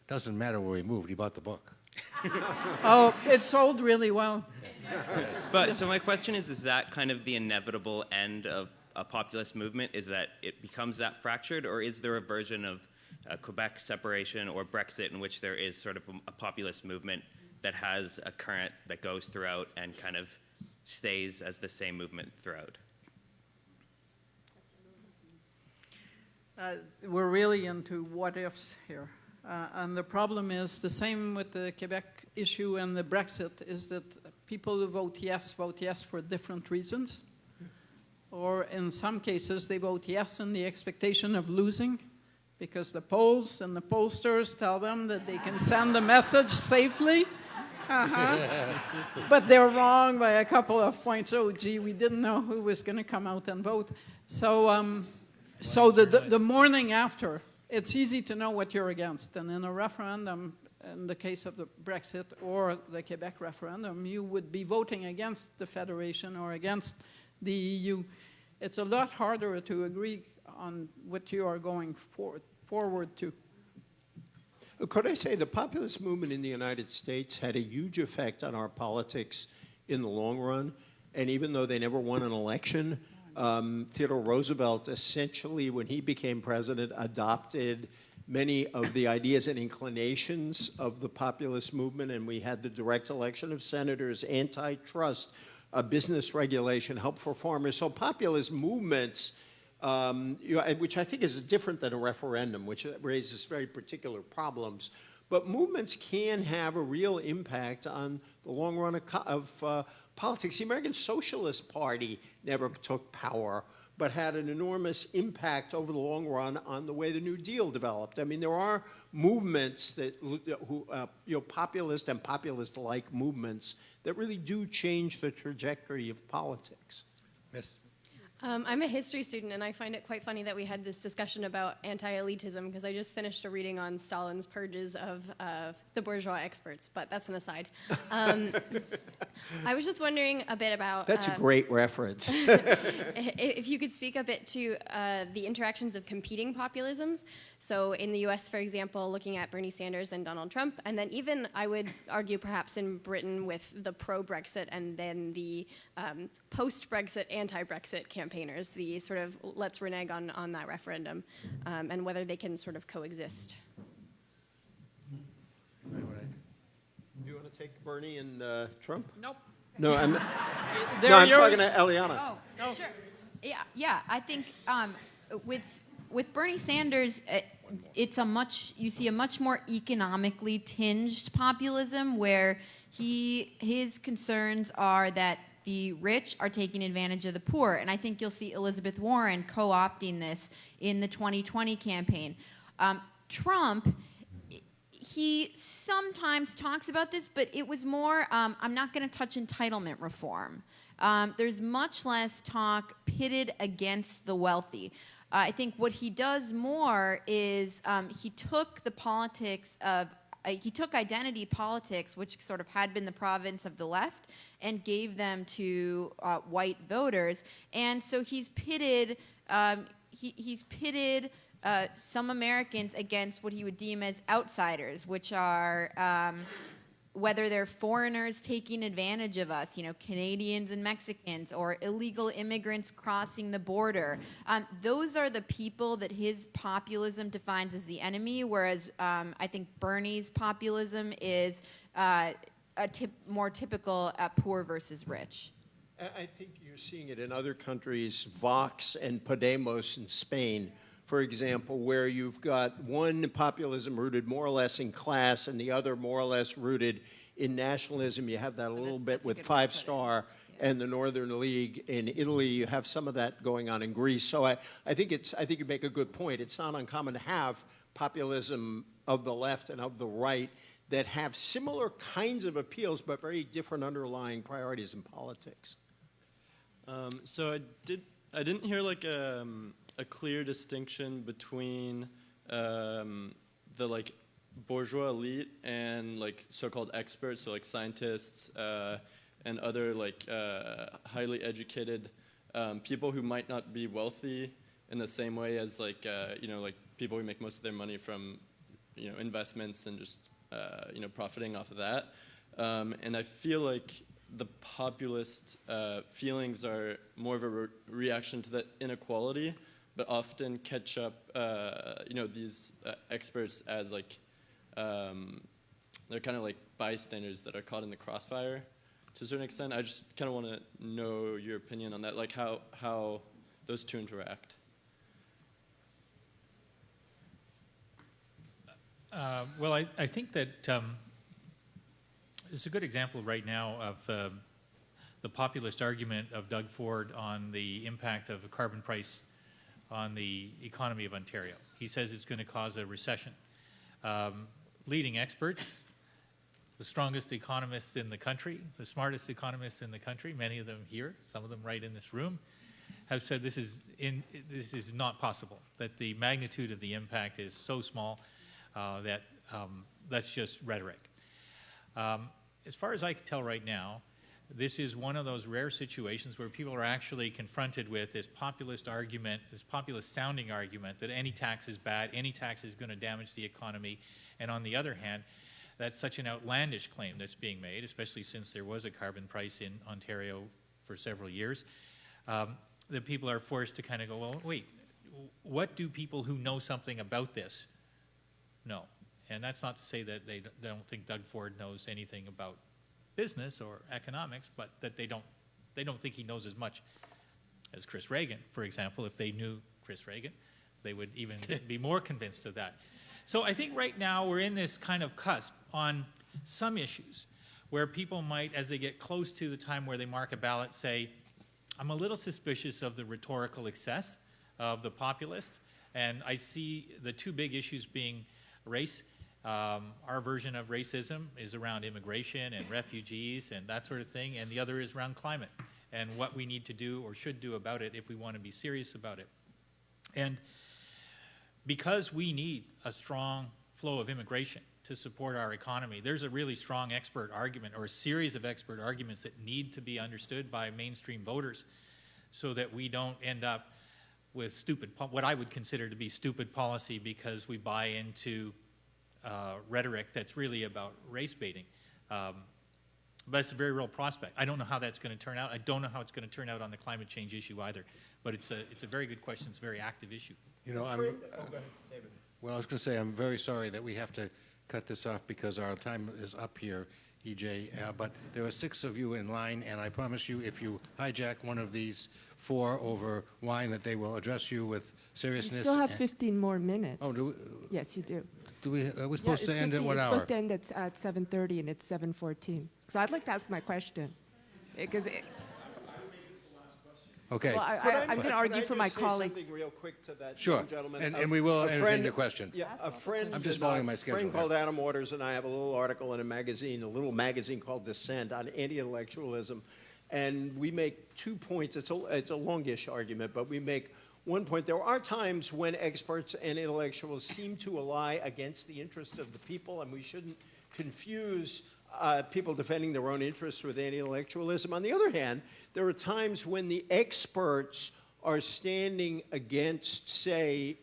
doesn't matter where he moved, he bought the book. Oh, it sold really well. But so my question is that kind of the inevitable end of a populist movement, is that it becomes that fractured, or is there a version of Quebec separation or Brexit in which there is sort of a populist movement that has a current that goes throughout and kind of stays as the same movement throughout? We're really into what ifs here. And the problem is the same with the Quebec issue and the Brexit, is that people who vote yes for different reasons. Or in some cases, they vote yes in the expectation of losing, because the polls and the pollsters tell them that they can send a message safely. But they're wrong by a couple of points. Oh, gee, we didn't know who was going to come out and vote. So, the morning after, it's easy to know what you're against. And in a referendum, in the case of the Brexit or the Quebec referendum, you would be voting against the Federation or against the EU. It's a lot harder to agree on what you are going forward to. Could I say the populist movement in the United States had a huge effect on our politics in the long run, and even though they never won an election, Theodore Roosevelt essentially, when he became president, adopted many of the ideas and inclinations of the populist movement, and we had the direct election of senators, antitrust, business regulation, help for farmers. So populist movements, which I think is different than a referendum, which raises very particular problems, But movements can have a real impact on the long run of politics. The American Socialist Party never took power, but had an enormous impact over the long run on the way the New Deal developed. I mean, there are movements populist and populist-like movements that really do change the trajectory of politics. Miss? I'm a history student, and I find it quite funny that we had this discussion about anti-elitism, because I just finished a reading on Stalin's purges of the bourgeois experts, but that's an aside. I was just wondering a bit about... That's a great reference. if you could speak a bit to the interactions of competing populisms. So in the US, for example, looking at Bernie Sanders and Donald Trump, and then even, I would argue, perhaps in Britain with the pro-Brexit and then the post-Brexit, anti-Brexit campaigners, the sort of let's renege on that referendum, and whether they can sort of coexist. Do you want to take Bernie and Trump? Nope. No, I'm They're talking yours. to Eliana. Oh, No. sure. Yeah. I think with Bernie Sanders, you see a much more economically tinged populism, where his concerns are that the rich are taking advantage of the poor, and I think you'll see Elizabeth Warren co-opting this in the 2020 campaign. Trump, he sometimes talks about this, but it was more, I'm not going to touch entitlement reform. There's much less talk pitted against the wealthy. I think what he does more is he took identity politics, which sort of had been the province of the left, and gave them to white voters. And so he's pitted some Americans against what he would deem as outsiders, which are whether they're foreigners taking advantage of us, Canadians and Mexicans, or illegal immigrants crossing the border. Those are the people that his populism defines as the enemy, whereas I think Bernie's populism is more typical poor versus rich. I think you're seeing it in other countries, Vox and Podemos in Spain, for example, where you've got one populism rooted more or less in class and the other more or less rooted in nationalism. You have that a little bit with Five Star and the Northern League in Italy. You have some of that going on in Greece. So I think you make a good point. It's not uncommon to have populism of the left and of the right that have similar kinds of appeals but very different underlying priorities in politics. So I didn't hear like a clear distinction between the bourgeois elite and so-called experts, so scientists and other highly educated people who might not be wealthy in the same way as people who make most of their money from investments and just profiting off of that. And I feel like the populist feelings are more of a reaction to that inequality, but often catch up, these experts as they're kind of like bystanders that are caught in the crossfire to a certain extent. I just kind of want to know your opinion on that, how those two interact. Well, I think that it's a good example right now of the populist argument of Doug Ford on the impact of a carbon price on the economy of Ontario. He says it's going to cause a recession. Leading experts, the strongest economists in the country, the smartest economists in the country, many of them here, some of them right in this room, have said this is not possible, that the magnitude of the impact is so small that that's just rhetoric. As far as I can tell right now, this is one of those rare situations where people are actually confronted with this populist argument, this populist sounding argument that any tax is bad, any tax is going to damage the economy, and on the other hand, that's such an outlandish claim that's being made, especially since there was a carbon price in Ontario for several years, that people are forced to kind of go, well, wait, what do people who know something about this know? And that's not to say that they don't think Doug Ford knows anything about business or economics, but that they don't think he knows as much as Chris Reagan, for example. If they knew Chris Reagan, they would even be more convinced of that. So I think right now we're in this kind of cusp on some issues where people might, as they get close to the time where they mark a ballot, say, I'm a little suspicious of the rhetorical excess of the populist, and I see the two big issues being race. Our version of racism is around immigration and refugees and that sort of thing, and the other is around climate and what we need to do or should do about it if we want to be serious about it. And because we need a strong flow of immigration to support our economy, there's a really strong expert argument or a series of expert arguments that need to be understood by mainstream voters so that we don't end up with what I would consider to be stupid policy because we buy into rhetoric that's really about race baiting. But it's a very real prospect. I don't know how that's going to turn out. I don't know how it's going to turn out on the climate change issue either. But it's a very good question. It's a very active issue. You know, well, I was going to say I'm very sorry that we have to cut this off because our time is up here, EJ. But there are 6 of you in line, and I promise you, if you hijack one of these 4 over wine, that they will address you with seriousness. You still have 15 more minutes. Oh, do we? Yes, you do. Are we supposed to end at what hour? It's supposed to end at 7:30, and it's 7:14. So I'd like to ask my question. Because okay. Well, I'm going to argue for my colleagues. Something real quick to that Sure, young gentleman. and we will entertain your question. Yeah, a friend. I'm just following my schedule. A friend called Adam Waters and I have a little article in a little magazine called Dissent on anti-intellectualism, and we make 2 points. It's a longish argument, but we make one point. There are times when experts and intellectuals seem to ally against the interests of the people, and we shouldn't confuse people defending their own interests with anti-intellectualism. On the other hand, there are times when the experts are standing against, say,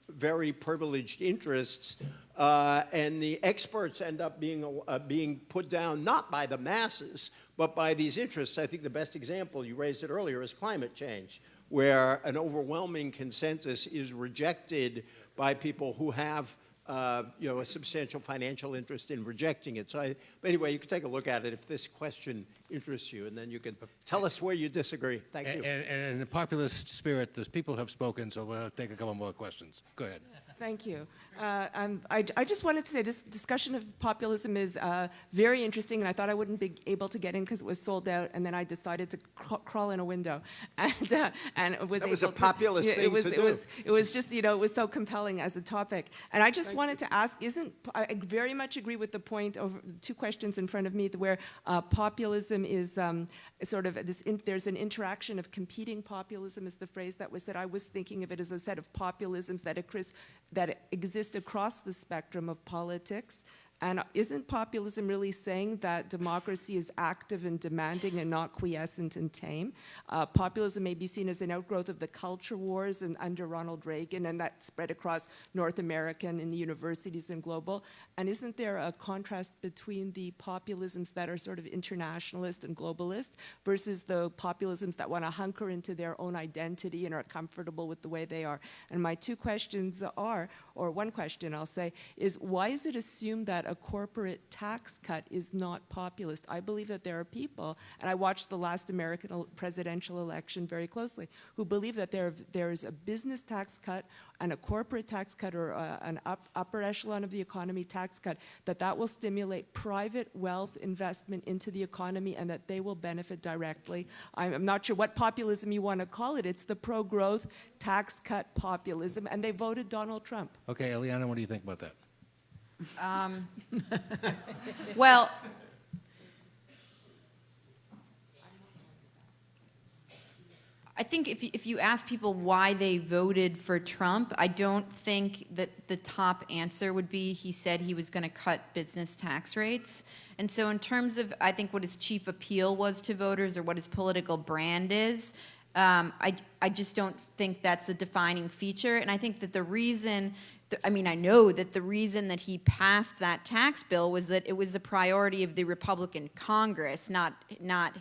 very privileged interests, and the experts end up being put down not by the masses, but by these interests. I think the best example, you raised it earlier, is climate change, where an overwhelming consensus is rejected by people who have a substantial financial interest in rejecting it. But anyway, you can take a look at it if this question interests you, and then you can tell us where you disagree. Thank you. And in the populist spirit, the people have spoken, so we'll take a couple more questions. Go ahead. Thank you. I just wanted to say this discussion of populism is very interesting, and I thought I wouldn't be able to get in because it was sold out, and then I decided to crawl in a window, and was that was a populist thing to do. It was just, it was so compelling as a topic, and I just wanted to ask: I very much agree with the point of 2 questions in front of me where populism is sort of there's an interaction of competing populism is the phrase that was said. I was thinking of it as a set of populisms that exist across the spectrum of politics. And isn't populism really saying that democracy is active and demanding and not quiescent and tame? Populism may be seen as an outgrowth of the culture wars under Ronald Reagan, and that spread across North America and in the universities and global. And isn't there a contrast between the populisms that are sort of internationalist and globalist versus the populisms that want to hunker into their own identity and are comfortable with the way they are? And my 2 questions are, or one question I'll say, is why is it assumed that a corporate tax cut is not populist? I believe that there are people, and I watched the last American presidential election very closely, who believe that there is a business tax cut and a corporate tax cut or an upper echelon of the economy tax cut, that will stimulate private wealth investment into the economy and that they will benefit directly. I'm not sure what populism you want to call it. It's the pro-growth tax cut populism, and they voted Donald Trump. Okay, Eliana, what do you think about that? Well, I think if you ask people why they voted for Trump, I don't think that the top answer would be he said he was going to cut business tax rates. And so in terms of, I think, what his chief appeal was to voters or what his political brand is, I just don't think that's a defining feature. And I think that the reason, I know that the reason that he passed that tax bill was that it was a priority of the Republican Congress, not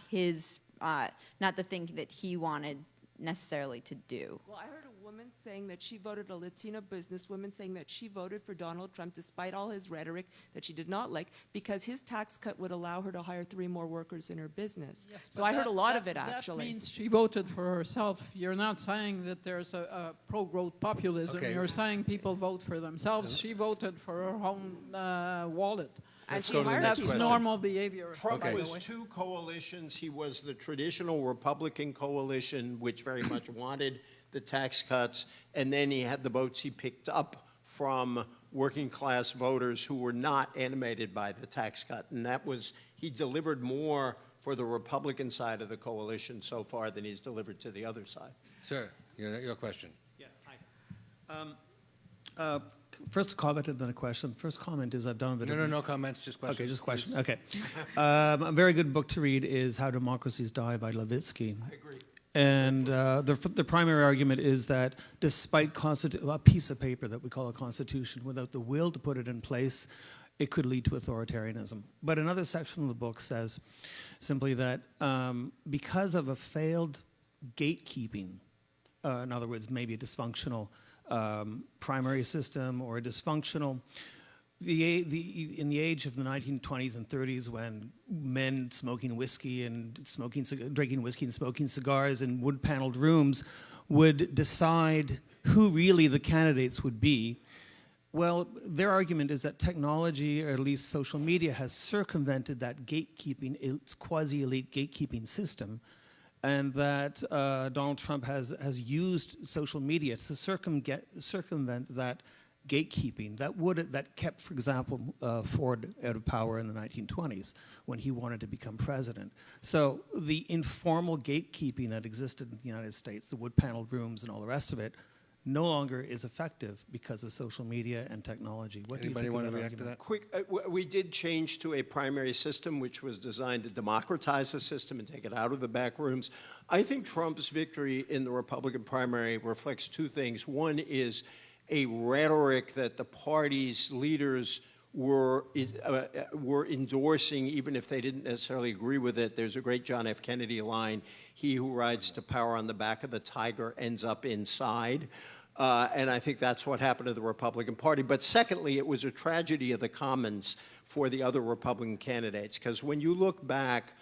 his, not the thing that he wanted necessarily to do. Well, I heard a woman saying that she voted, a Latina businesswoman saying that she voted for Donald Trump despite all his rhetoric that she did not like, because his tax cut would allow her to hire 3 more workers in her business. Yes, So but I heard a lot that- of it, actually. That means she voted for herself. You're not saying that there's a pro-growth populism. Okay. You're saying people vote for themselves. She voted for her own wallet. And Let's she go to the hired next That's question. normal behavior. Trump by the was way. 2 coalitions. He was the traditional Republican coalition, which very much wanted the tax cuts, and then he had the votes he picked up from working class voters who were not animated by the tax cut. And that was, he delivered more for the Republican side of the coalition so far than he's delivered to the other side. Sir, your question. Yeah, hi. First comment and then a question. First comment is I've done a bit of... No comments, just questions. Okay, just question. please. Okay. A very good book to read is How Democracies Die by Levitsky. I agree. And the primary argument is that despite a piece of paper that we call a constitution, without the will to put it in place, it could lead to authoritarianism. But another section of the book says simply that because of a failed gatekeeping, in other words, maybe a dysfunctional primary system or a dysfunctional, in the age of the 1920s and 30s, when men smoking whiskey and drinking whiskey and smoking cigars in wood-paneled rooms would decide who really the candidates would be, well, their argument is that technology, or at least social media, has circumvented that gatekeeping, quasi-elite gatekeeping system, and that Donald Trump has used social media to circumvent that gatekeeping that kept, for example, Ford out of power in the 1920s when he wanted to become president. So the informal gatekeeping that existed in the United States, the wood-paneled rooms and all the rest of it, no longer is effective because of social media and technology. What do you Anybody think want of to that react to argument? that? Quick, we did change to a primary system, which was designed to democratize the system and take it out of the back rooms. I think Trump's victory in the Republican primary reflects 2 things. One is a rhetoric that the party's leaders were endorsing, even if they didn't necessarily agree with it. There's a great John F. Kennedy line, "He who rides to power on the back of the tiger ends up inside." And I think that's what happened to the Republican Party. But secondly, it was a tragedy of the commons for the other Republican candidates, because when you look back,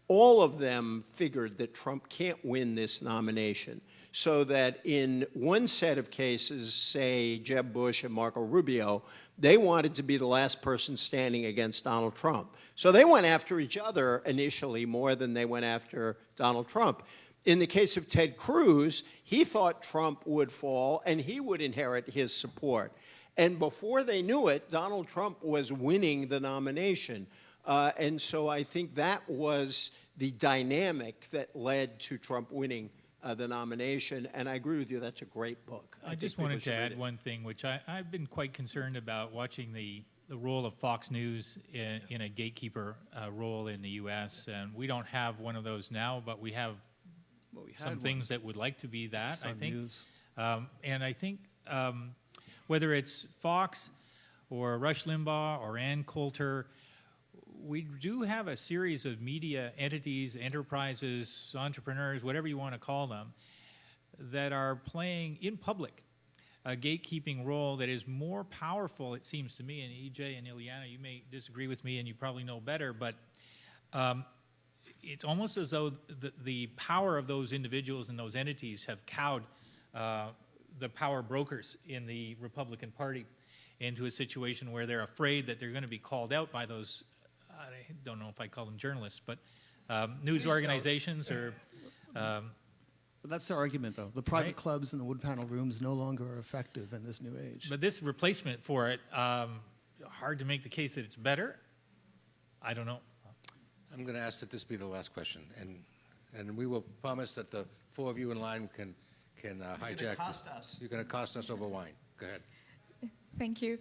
all of them figured that Trump can't win this nomination. So that in one set of cases, say Jeb Bush and Marco Rubio, they wanted to be the last person standing against Donald Trump. So they went after each other initially more than they went after Donald Trump. In the case of Ted Cruz, he thought Trump would fall and he would inherit his support. And before they knew it, Donald Trump was winning the nomination. And so I think that was the dynamic that led to Trump winning the nomination. And I agree with you, that's a great book. I think just people wanted should to read add it. one thing, which I've been quite concerned about watching the role of Fox News in a gatekeeper role in the U.S. And we don't have one of those now, but we have some things that would like to be that, I Sun think. News. And I think whether it's Fox or Rush Limbaugh or Ann Coulter, we do have a series of media entities, enterprises, entrepreneurs, whatever you want to call them, that are playing in public a gatekeeping role that is more powerful, it seems to me, and EJ and Ileana, you may disagree with me and you probably know better, but it's almost as though the power of those individuals and those entities have cowed the power brokers in the Republican Party into a situation where they're afraid that they're going to be called out by those, I don't know if I call them journalists, but news organizations or... But that's their argument, though. The private Right. clubs and the wood-panel rooms no longer are effective in this new age. But this replacement for it, hard to make the case that it's better. I don't know. I'm going to ask that this be the last question, and we will promise that the 4 of you in line can hijack. cost us. You're going to cost us over wine. Go ahead. Thank you.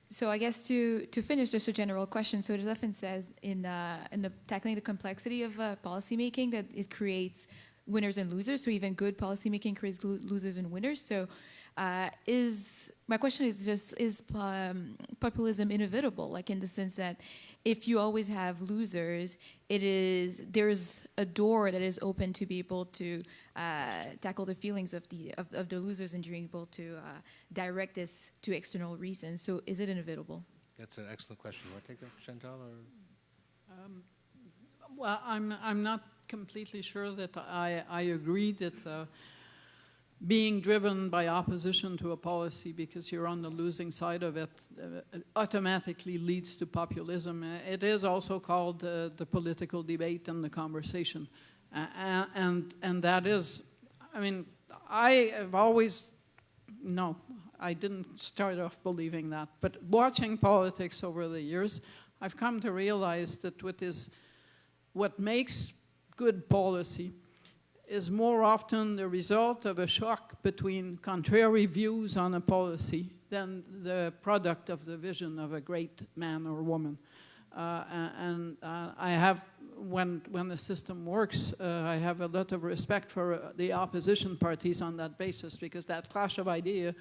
So I guess to finish, just a general question. So it often says in the tackling the complexity of policymaking that it creates winners and losers. So even good policymaking creates losers and winners. So is my question is just, is populism inevitable? Like in the sense that if you always have losers, there's a door that is open to be able to tackle the feelings of the losers and being able to direct this to external reasons. So is it inevitable? That's an excellent question. You want to take that, Chantal? Or? Well, I'm not completely sure that I agree that being driven by opposition to a policy because you're on the losing side of it automatically leads to populism. It is also called the political debate and the conversation. And that is, I mean, I have always, no, I didn't start off believing that. But watching politics over the years, I've come to realize that what makes good policy is more often the result of a shock between contrary views on a policy than the product of the vision of a great man or woman. I have, when the system works, I have a lot of respect for the opposition parties on that basis, because that clash of ideas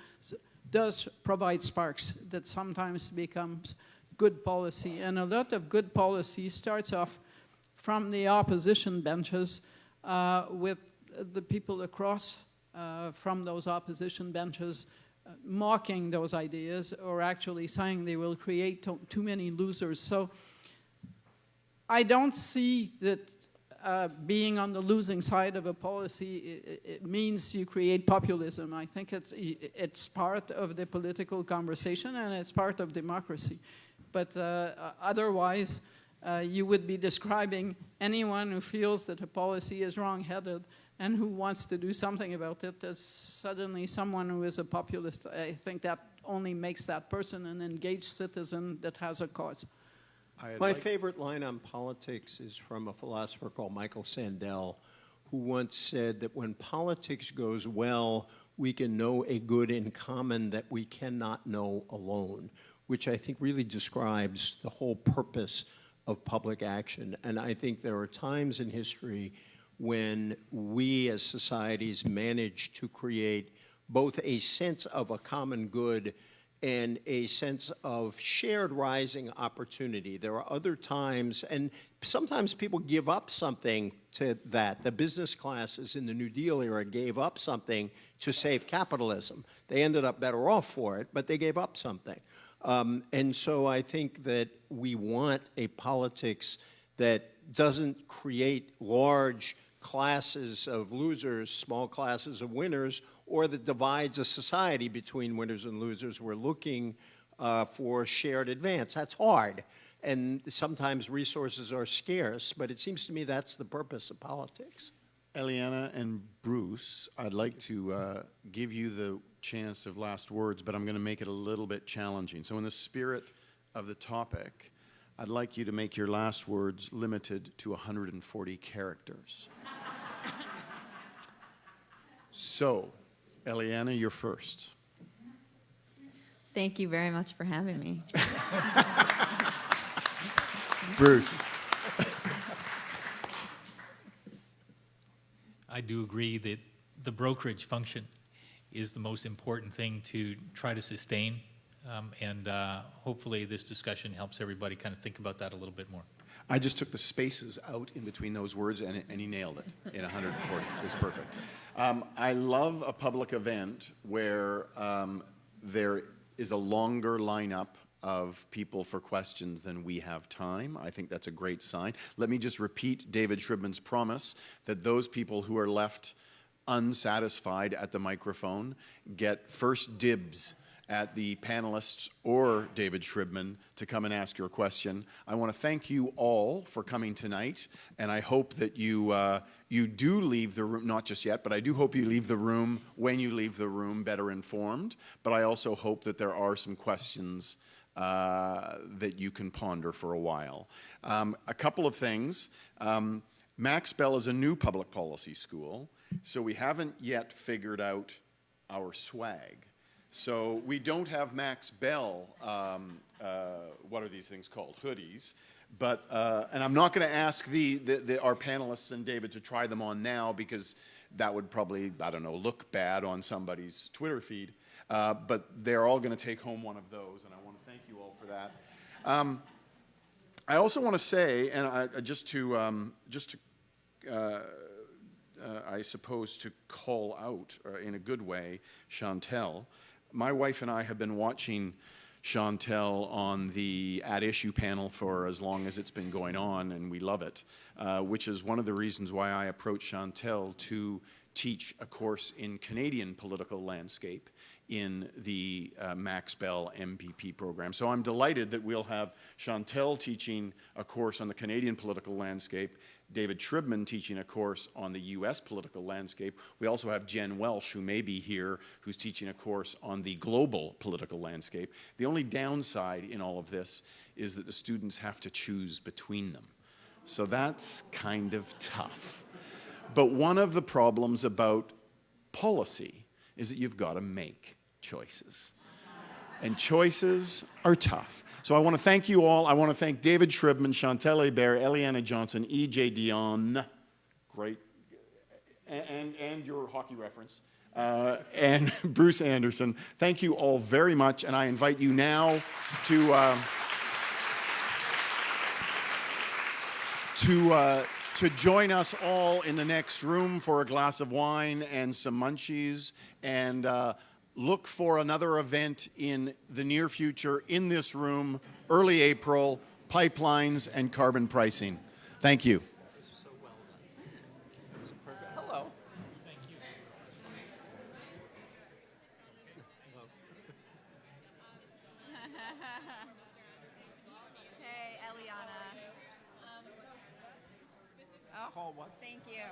does provide sparks that sometimes becomes good policy. And a lot of good policy starts off from the opposition benches with the people across from those opposition benches mocking those ideas or actually saying they will create too many losers. So I don't see that being on the losing side of a policy it means you create populism. I think it's part of the political conversation and it's part of democracy. But otherwise, you would be describing anyone who feels that a policy is wrong-headed and who wants to do something about it as suddenly someone who is a populist. I think that only makes that person an engaged citizen that has a cause. My favorite line on politics is from a philosopher called Michael Sandel, who once said that when politics goes well, we can know a good in common that we cannot know alone, which I think really describes the whole purpose of public action. And I think there are times in history when we as societies manage to create both a sense of a common good and a sense of shared rising opportunity. There are other times, and sometimes people give up something to that. The business classes in the New Deal era gave up something to save capitalism. They ended up better off for it, but they gave up something. And so I think that we want a politics that doesn't create large classes of losers, small classes of winners, or that divides a society between winners and losers. We're looking for shared advance. That's hard. And sometimes resources are scarce, but it seems to me that's the purpose of politics. Eliana and Bruce, I'd like to give you the chance of last words, but I'm going to make it a little bit challenging. So in the spirit of the topic, I'd like you to make your last words limited to 140 characters. So, Eliana, you're first. Thank you very much for having me. Bruce. I do agree that the brokerage function is the most important thing to try to sustain, and hopefully this discussion helps everybody kind of think about that a little bit more. I just took the spaces out in between those words, and he nailed it in 140. It was perfect. I love a public event where there is a longer lineup of people for questions than we have time. I think that's a great sign. Let me just repeat David Shribman's promise that those people who are left unsatisfied at the microphone get first dibs at the panelists or David Shribman to come and ask your question. I want to thank you all for coming tonight, and I hope that you do leave the room, not just yet, but I do hope you leave the room, when you leave the room, better informed. But I also hope that there are some questions that you can ponder for a while. A couple of things. Max Bell is a new public policy school, so we haven't yet figured out our swag. So we don't have Max Bell, what are these things called? Hoodies. But, and I'm not going to ask our panelists and David to try them on now because that would probably, I don't know, look bad on somebody's Twitter feed. But they're all going to take home one of those, and I want to thank you all for that. I also want to say, and I suppose to call out, in a good way, Chantel. My wife and I have been watching Chantel on the At Issue panel for as long as it's been going on, and we love it, which is one of the reasons why I approached Chantel to teach a course in Canadian political landscape in the Max Bell MPP program. So I'm delighted that we'll have Chantel teaching a course on the Canadian political landscape, David Shribman teaching a course on the US political landscape. We also have Jen Welsh, who may be here, who's teaching a course on the global political landscape. The only downside in all of this is that the students have to choose between them. So that's kind of tough. But one of the problems about policy is that you've got to make choices. And choices are tough. So I want to thank you all. I want to thank David Shribman, Chantal Hébert, Eliana Johnson, E.J. Dion, great, and your hockey reference, and Bruce Anderson. Thank you all very much, and I invite you now to join us all in the next room for a glass of wine and some munchies, and look for another event in the near future in this room, early April, pipelines and carbon pricing. Thank you. Hello. Hey, Eliana. Call what? Thank you.